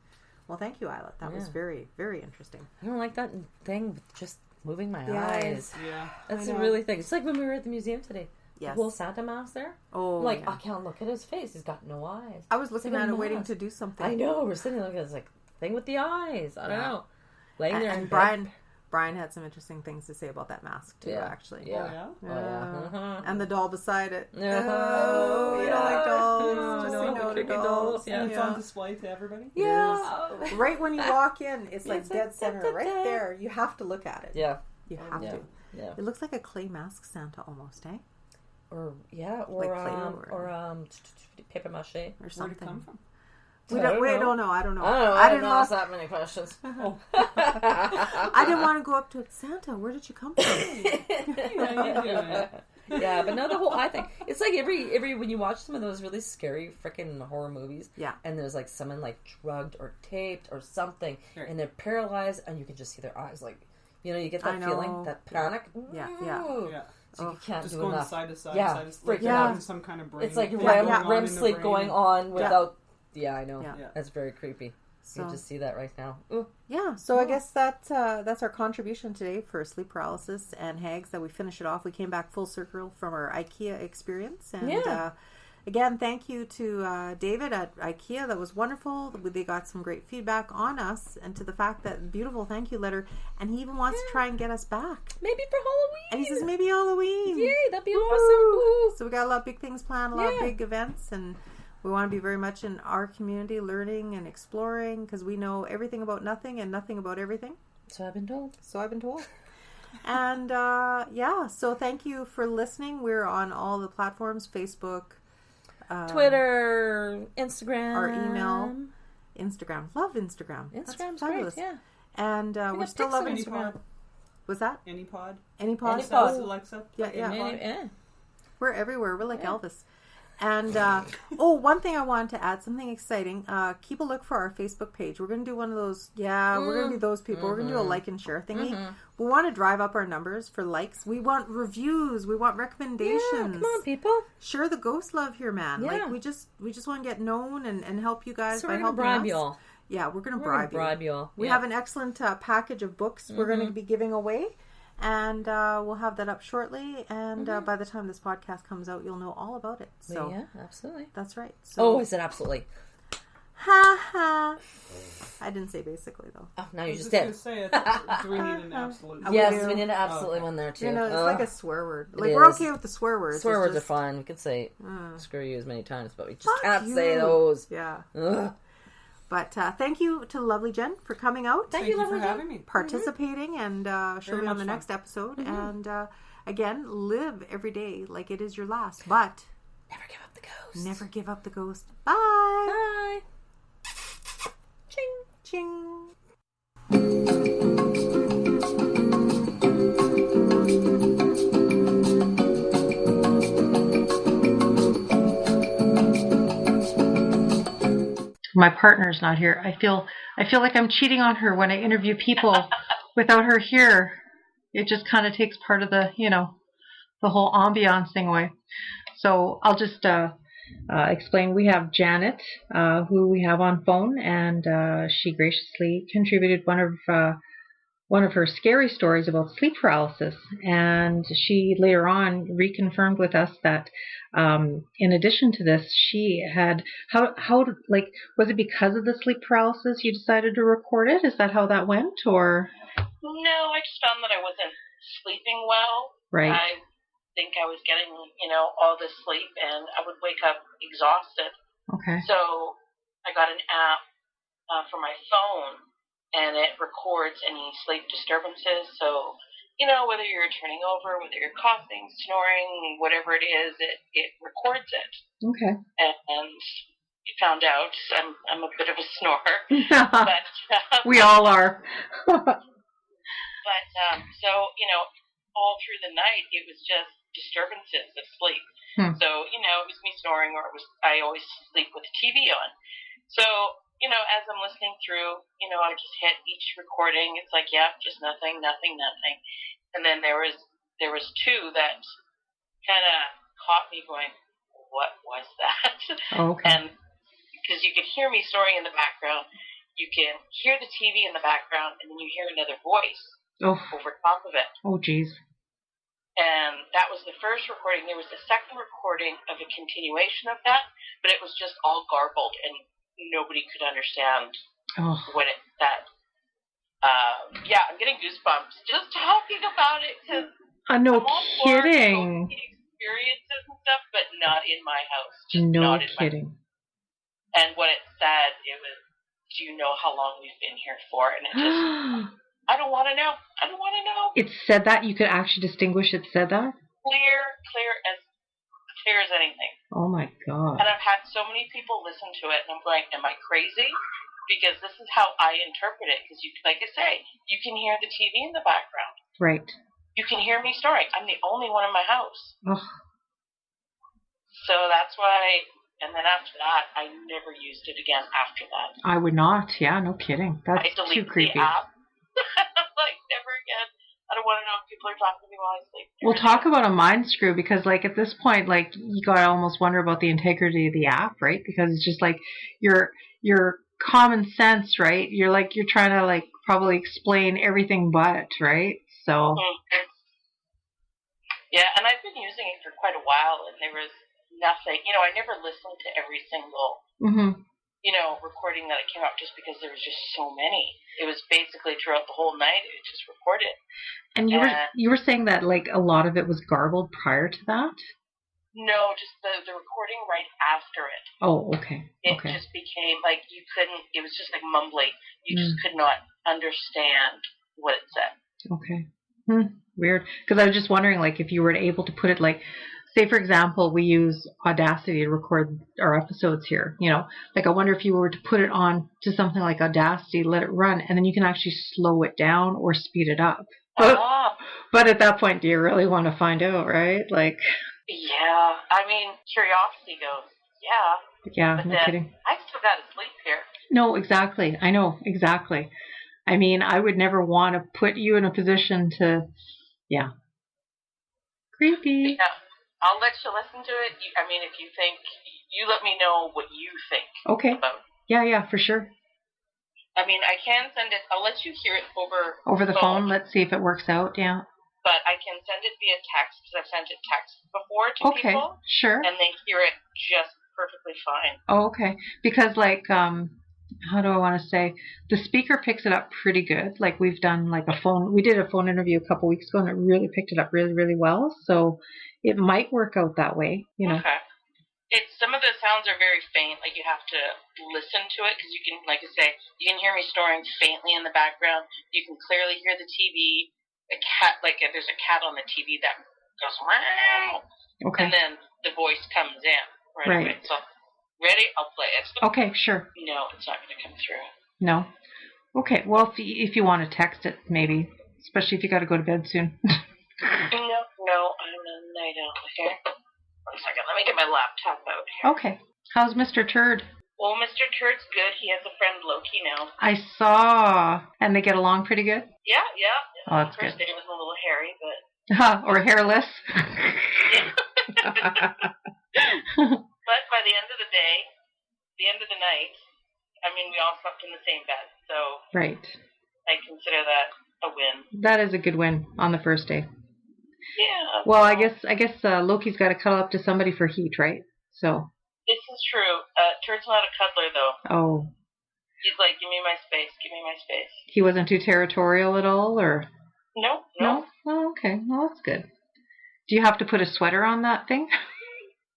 Well, thank you, Isla. That was very, very interesting.
I don't like that thing with just moving my eyes.
Yeah.
That's a really thing. It's like when we were at the museum today.
Yes.
The whole Santa mask there.
Oh,
like, I can't look at his face. He's got no eyes.
I was looking at it waiting to do something.
I know. We're sitting looking at this like thing with the eyes. I don't know. Laying there.
And Brian had some interesting things to say about that mask too. Actually.
Yeah.
Oh, yeah?
And the doll beside it.
You
don't like dolls. Just say no to dolls.
Yeah. It's on display to everybody.
Yeah. Right when you walk in, it's like dead center, right there. You have to look at it.
Yeah.
You have to.
Yeah.
It looks like a clay mask Santa almost, eh?
Or paper mache
or something.
Where'd it come from?
I don't know.
I didn't ask that many questions.
I didn't want to go up to it. Santa, where did you come from?
Yeah, but no, the whole eye thing. It's like every when you watch some of those really scary freaking horror movies, and there's like someone like drugged or taped or something, and they're paralyzed, and you can just see their eyes, like, you know, you get that feeling, that panic.
Yeah.
So you can't
just
do
going
enough.
Side to side,
freaking
out. Some kind of brain.
It's like REM sleep going on without. Yeah, I know.
Yeah.
That's very creepy. So you just see that right now. Ooh.
Yeah, so I guess that's our contribution today for sleep paralysis and Hags, that we finish it off. We came back full circle from our IKEA experience. And again, thank you to David at IKEA. That was wonderful. They got some great feedback on us, and to the fact that beautiful thank you letter. And he even wants to try and get us back.
Maybe for Halloween.
And he says maybe Halloween.
Yay, that'd be awesome. Woo.
So we got a lot of big things planned, a lot of big events, and we want to be very much in our community, learning and exploring, because we know everything about nothing and nothing about everything.
So I've been told.
And so thank you for listening. We're on all the platforms: Facebook,
Twitter, Instagram,
our email, Instagram. Love Instagram.
Instagram's great, yeah.
And we're still loving Instagram. What's that?
AnyPod.
AnyPod.
Alexa.
Yeah. We're everywhere. We're like Elvis. And, one thing I wanted to add, something exciting. Keep a look for our Facebook page. We're going to do one of those, we're going to be those people. We're going to do a like and share thingy. We want to drive up our numbers for likes. We want reviews. We want recommendations.
Yeah, come on, people.
Share the ghost love here, man.
Yeah.
Like, we just want to get known and help you guys by helping us.
So we're going to bribe y'all.
Yeah, we're going to bribe you. We
Yeah.
have an excellent package of books we're going to be giving away. And we'll have that up shortly. And by the time this podcast comes out, you'll know all about it. So
yeah, absolutely.
That's right. So,
I said absolutely.
Ha ha. I didn't say basically, though.
Oh, now you just did.
Do we need an absolute?
Yes, we need an absolutely one there, too.
You know, it's like a swear word. Like, we're okay with the swear words.
Swear words are fine. We could say screw you as many times, but we just can't say those.
Yeah.
Ugh.
But thank you to lovely Jenn for coming out.
Thank you for having me.
Participating, and she'll be on the next episode. And again, live every day like it is your last. But
never give up the ghost.
Never give up the ghost. Bye.
Bye.
Ching. Ching. My partner's not here. I feel like I'm cheating on her when I interview people without her here. It just kind of takes part of the, the whole ambiance thing away. So I'll just explain. We have Janet, who we have on phone, and she graciously contributed one of her scary stories about sleep paralysis. And she later on reconfirmed with us that in addition to this, she had, was it because of the sleep paralysis you decided to record it? Is that how that went, or?
No, I just found that I wasn't sleeping well.
Right.
I think I was getting, all this sleep, and I would wake up exhausted.
Okay.
So I got an app for my phone, and it records any sleep disturbances. So, whether you're turning over, whether you're coughing, snoring, whatever it is, it records it.
Okay.
And you found out I'm a bit of a snorer. But
we all are.
But, all through the night, it was just disturbances of sleep. So, it was me snoring, or I always sleep with the TV on. So, as I'm listening through, I just hit each recording. It's like, just nothing. And then there was two that kind of caught me going, what was that?
Okay.
And because you could hear me snoring in the background, you can hear the TV in the background, and then you hear another voice over top of it.
Oh, geez.
And that was the first recording. There was a second recording of a continuation of that, but it was just all garbled, and nobody could understand what it said. I'm getting goosebumps just talking about it, because
no
I'm all
kidding.
for experiences and stuff, but not in my house.
No kidding.
And what it said, it was, do you know how long we've been here for? And it just... I don't want to know.
It said that? You could actually distinguish it said that?
Clear as anything.
Oh my God.
And I've had so many people listen to it, and I'm going, am I crazy? Because this is how I interpret it. Because, like I say, you can hear the TV in the background.
Right.
You can hear me snoring. I'm the only one in my house.
Oh.
So that's why... And then after that, I never used it again after that.
I would not. Yeah, no kidding. That's too creepy.
The app. Like, never again. I don't want to know if people are talking to me while I sleep.
We'll talk about a mind screw, because, at this point, you gotta almost wonder about the integrity of the app, right? Because it's just you're common sense, right? You're trying to like probably explain everything but, right? So.
Mm-hmm. Yeah, and I've been using it for quite a while, and there was nothing. I never listened to every single, recording that it came out just because there was just so many. It was basically throughout the whole night, it just recorded.
And you were saying that like a lot of it was garbled prior to that?
No, just the recording right after it.
Oh, okay.
It just became like you couldn't. It was just like mumbling. You just could not understand what it said.
Okay. Weird. Because I was just wondering, like, if you were able to put it, like, say, for example, we use Audacity to record our episodes here, Like, I wonder if you were to put it on to something like Audacity, let it run, and then you can actually slow it down or speed it up. But at that point, do you really want to find out, right? Like...
Yeah. I mean, curiosity goes, yeah.
Yeah,
but
no kidding.
I still got to sleep here.
No, exactly. I know, exactly. I mean, I would never want to put you in a position to, creepy.
Yeah, I'll let you listen to it. If you think, you let me know what you think.
Okay.
About it.
Yeah, for sure.
I can send it. I'll let you hear it over
the phone. Let's see if it works out. Yeah.
But I can send it via text because I've sent it text before to people.
Okay, sure.
And they hear it just perfectly fine.
Oh, okay. Because like, how do I want to say? The speaker picks it up pretty good. Like we've done like we did a phone interview a couple weeks ago and it really picked it up really, really well. So it might work out that way,
Okay. Some of the sounds are very faint. Like you have to listen to it because you can, like I say, you can hear me snoring faintly in the background. You can clearly hear the TV. A cat, there's a cat on the TV that goes wow.
Okay.
And then the voice comes in right away. So, ready? I'll play it.
Okay, sure.
No, it's not going to come through.
No. Okay. Well, if you want to text it, maybe, especially if you got to go to bed soon.
No, I'm a night owl. Okay. 1 second. Let me get my laptop out here.
Okay. How's Mr. Turd?
Well, Mr. Turd's good. He has a friend, Loki, now.
I saw. And they get along pretty good?
Yeah.
Oh, that's good.
First day was a little hairy, but...
Or hairless.
But by the end of the day, the end of the night, we all slept in the same bed, so...
Right.
I consider that a win.
That is a good win on the first day.
Yeah.
Well, I guess Loki's got to cuddle up to somebody for heat, right? So...
This is true. Turd's not a cuddler, though.
Oh.
He's like, give me my space, give me my space.
He wasn't too territorial at all, or?
No.
Oh, okay. Well, that's good. Do you have to put a sweater on that thing?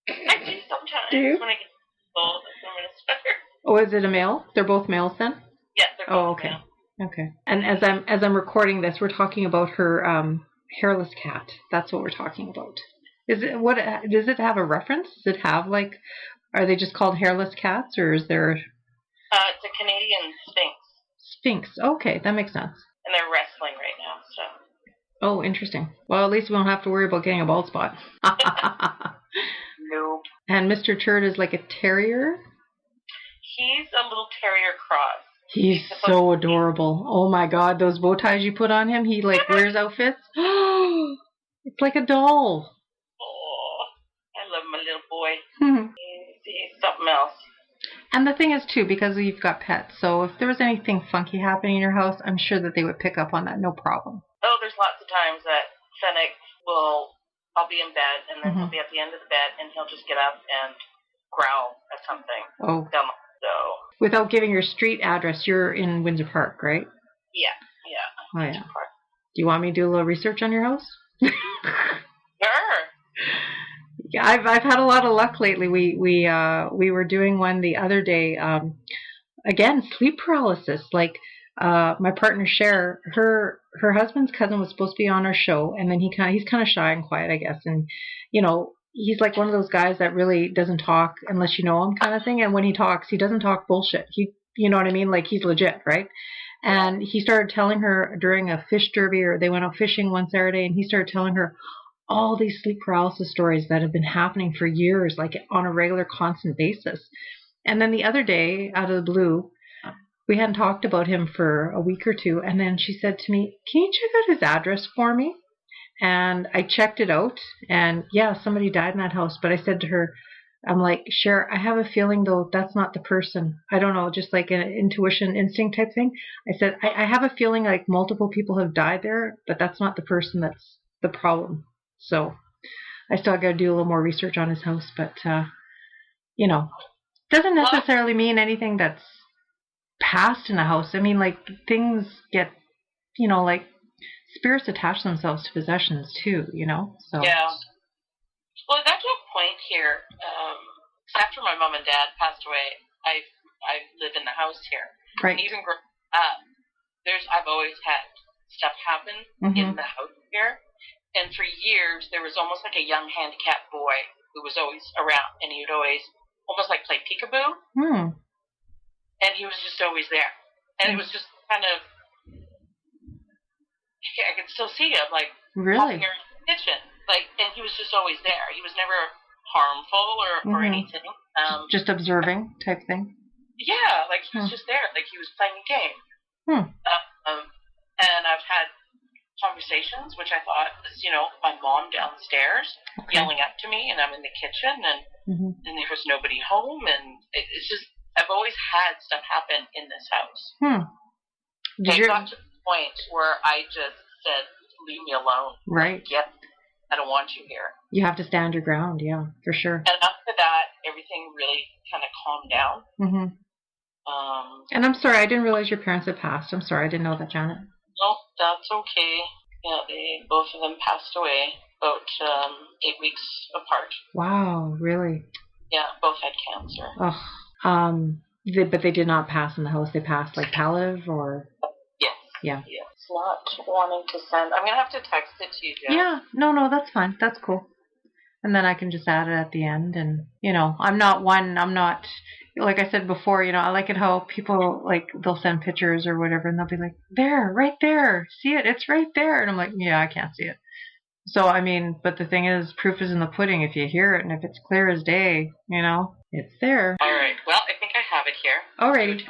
I do sometimes.
Do you?
When I get cold, I put him in a sweater.
Oh, is it a male? They're both males then?
Yeah, they're both
okay.
male.
Okay. And as I'm recording this, we're talking about her hairless cat. That's what we're talking about. Does it have a reference? Does it have like... Are they just called hairless cats, or is there...
It's a Canadian Sphinx.
Sphinx. Okay, that makes sense.
And they're wrestling right now, so...
Oh, interesting. Well, at least we don't have to worry about getting a bald spot.
Nope.
And Mr. Turd is like a terrier?
He's a little terrier cross.
He's so adorable. Oh my god, those bow ties you put on him, he like wears outfits. It's like a doll.
I love my little boy. He's something else.
And the thing is, too, because you've got pets, so if there was anything funky happening in your house, I'm sure that they would pick up on that, no problem.
Oh, there's lots of times that Fennec I'll be in bed, and then he'll be at the end of the bed, and he'll just get up and growl at something.
Oh.
So.
Without giving your street address, you're in Windsor Park, right?
Yeah.
Oh, yeah. Do you want me to do a little research on your house?
Sure.
Yeah, I've had a lot of luck lately. We were doing one the other day. Again, sleep paralysis. Like my partner Cher, her husband's cousin was supposed to be on our show, and then he's kind of shy and quiet, I guess. And he's like one of those guys that really doesn't talk unless you know him, kind of thing. And when he talks, he doesn't talk bullshit. You know what I mean? Like he's legit, right? And he started telling her during a fish derby, or they went out fishing one Saturday, and he started telling her all these sleep paralysis stories that have been happening for years, like on a regular, constant basis. And then the other day, out of the blue, we hadn't talked about him for a week or two, and then she said to me, "Can you check out his address for me?" And I checked it out, and yeah, somebody died in that house. But I said to her, I'm like, Cher, I have a feeling though that's not the person. I don't know, just like an intuition, instinct type thing. I said, I have a feeling like multiple people have died there, but that's not the person that's the problem. So I still got to do a little more research on his house, but, doesn't necessarily mean anything that's past in the house. I mean, like, things get, like, spirits attach themselves to possessions too, so.
Yeah. Well, it got to a point here, after my mom and dad passed away, I live in the house here.
Right.
And even growing up, I've always had stuff happen in the house here. And for years, there was almost like a young handicapped boy who was always around, and he would always almost like play peekaboo. And he was just always there. And it was just kind of, I could still see him, like,
really?
Walking around the kitchen. Like, and he was just always there. He was never harmful or anything.
Just observing type thing?
Yeah, like he was just there. Like he was playing a game. And I've had conversations, which I thought was, my mom downstairs yelling up to me, and I'm in the kitchen, and there was nobody home, and it's just, I've always had stuff happen in this house. It got to the point where I just said, leave me alone.
Right.
Yep. I don't want you here.
You have to stand your ground, yeah, for sure.
And after that, everything really kind of calmed down.
And I'm sorry, I didn't realize your parents had passed. I'm sorry, I didn't know that, Janet.
No, that's okay. Yeah, both of them passed away about 8 weeks apart.
Wow, really?
Yeah, both had cancer.
But they did not pass in the house. They passed like palliative or?
Yes.
Yeah.
Yes. Not wanting to send. I'm going to have to text it to you, Jen.
Yeah. No, that's fine. That's cool. And then I can just add it at the end. And, I'm not, like I said before, I like it how people, like, they'll send pictures or whatever, and they'll be like, there, right there. See it? It's right there. And I'm like, yeah, I can't see it. So, I mean, but the thing is, proof is in the pudding. If you hear it and if it's clear as day, it's there.
All right. Well, I think I have it here.
Alrighty.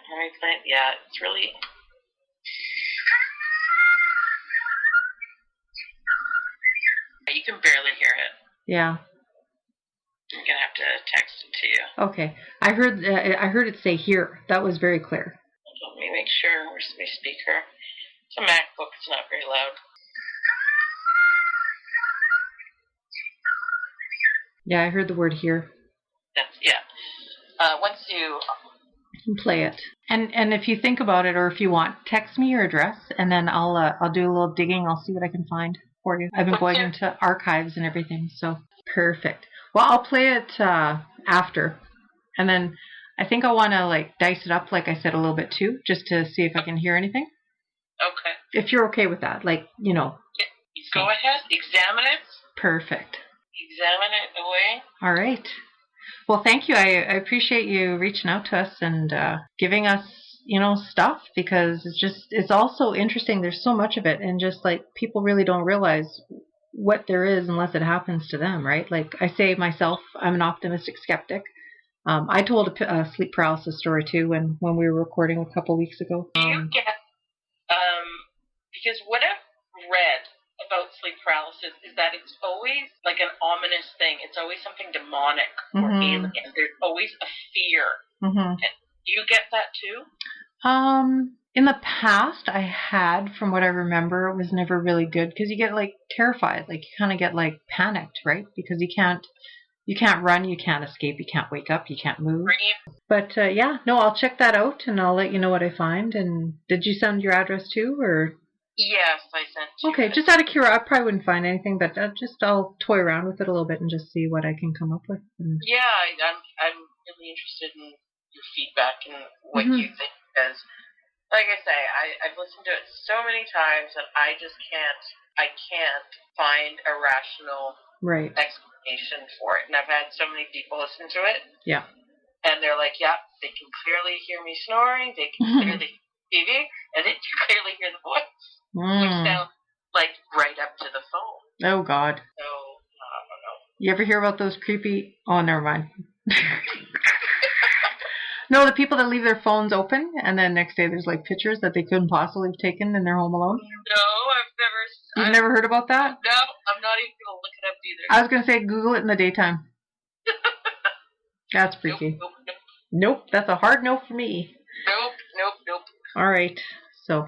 Let me play it. Yeah, it's really... You can barely hear it.
Yeah.
I'm going to have to text it to you.
Okay. I heard it say here. That was very clear.
Let me make sure. Where's my speaker? It's a MacBook. It's not very loud.
Yeah, I heard the word here.
Yeah. Once you...
play it. And if you think about it, or if you want, text me your address, and then I'll do a little digging. I'll see what I can find for you. I've been going into archives and everything, so perfect. Well, I'll play it after, and then I think I want to like dice it up, like I said, a little bit too, just to see if I can hear anything.
Okay.
If you're okay with that, like
Yeah, go ahead, examine it.
Perfect.
Examine it away.
All right. Well, thank you. I appreciate you reaching out to us and giving us, stuff, because it's also interesting. There's so much of it, and just like people really don't realize what there is unless it happens to them, right? Like I say myself, I'm an optimistic skeptic. I told a sleep paralysis story too when we were recording a couple weeks ago.
Do you get, because what I've read about sleep paralysis is that it's always like an ominous thing. It's always something demonic or alien. There's always a fear. And do you get that too?
In the past, I had, from what I remember, it was never really good because you get like terrified. Like you kind of get like panicked, right? Because you can't run, you can't escape, you can't wake up, you can't move. But I'll check that out and I'll let you know what I find. And did you send your address too, or?
Yes, I sent you.
Okay, just out of curiosity, I probably wouldn't find anything, but I'll toy around with it a little bit and just see what I can come up with.
Yeah, I'm really interested in your feedback and what you think, because, like I say, I've listened to it so many times and I can't find a rational explanation for it. And I've had so many people listen to it. Yeah. And they're like, yeah, they can clearly hear me snoring, they can clearly hear TV, and they can clearly hear the voice. Which sounds like right up to the phone.
Oh, God.
So, I don't know.
You ever hear about those creepy... Oh, never mind. No, the people that leave their phones open and then next day there's like pictures that they couldn't possibly have taken and they're home alone.
No,
You've never heard about that?
No, I'm not even going to look it up either.
I was going to say Google it in the daytime. That's freaky. Nope, that's a hard no for me.
Nope.
All right. So,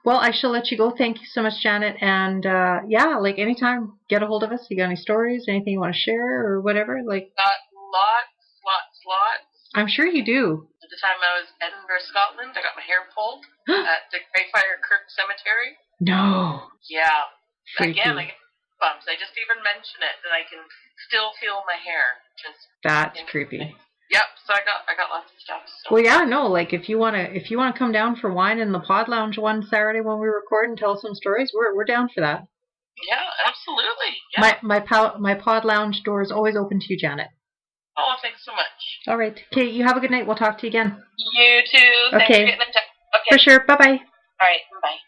well, I shall let you go. Thank you so much, Janet. And yeah, like anytime, get a hold of us. You got any stories, anything you want to share or whatever? Like,
got lots.
I'm sure you do.
At the time I was in Edinburgh, Scotland, I got my hair pulled at the Greyfriars Kirk Cemetery.
No.
Yeah.
Freaky.
Again, I get bumps. I just even mention it, and I can still feel my hair.
That's creepy.
Yep. So I got lots of stuff. So.
Well, yeah, no. Like if you wanna come down for wine in the Pod Lounge one Saturday when we record and tell some stories, we're down for that.
Yeah, absolutely. Yeah.
My Pod Lounge door is always open to you, Janet.
Oh, thanks so much.
All right. Okay, you have a good night. We'll talk to you again.
You too. Thanks for getting in touch. Okay.
For sure. Bye-bye.
All right. Bye.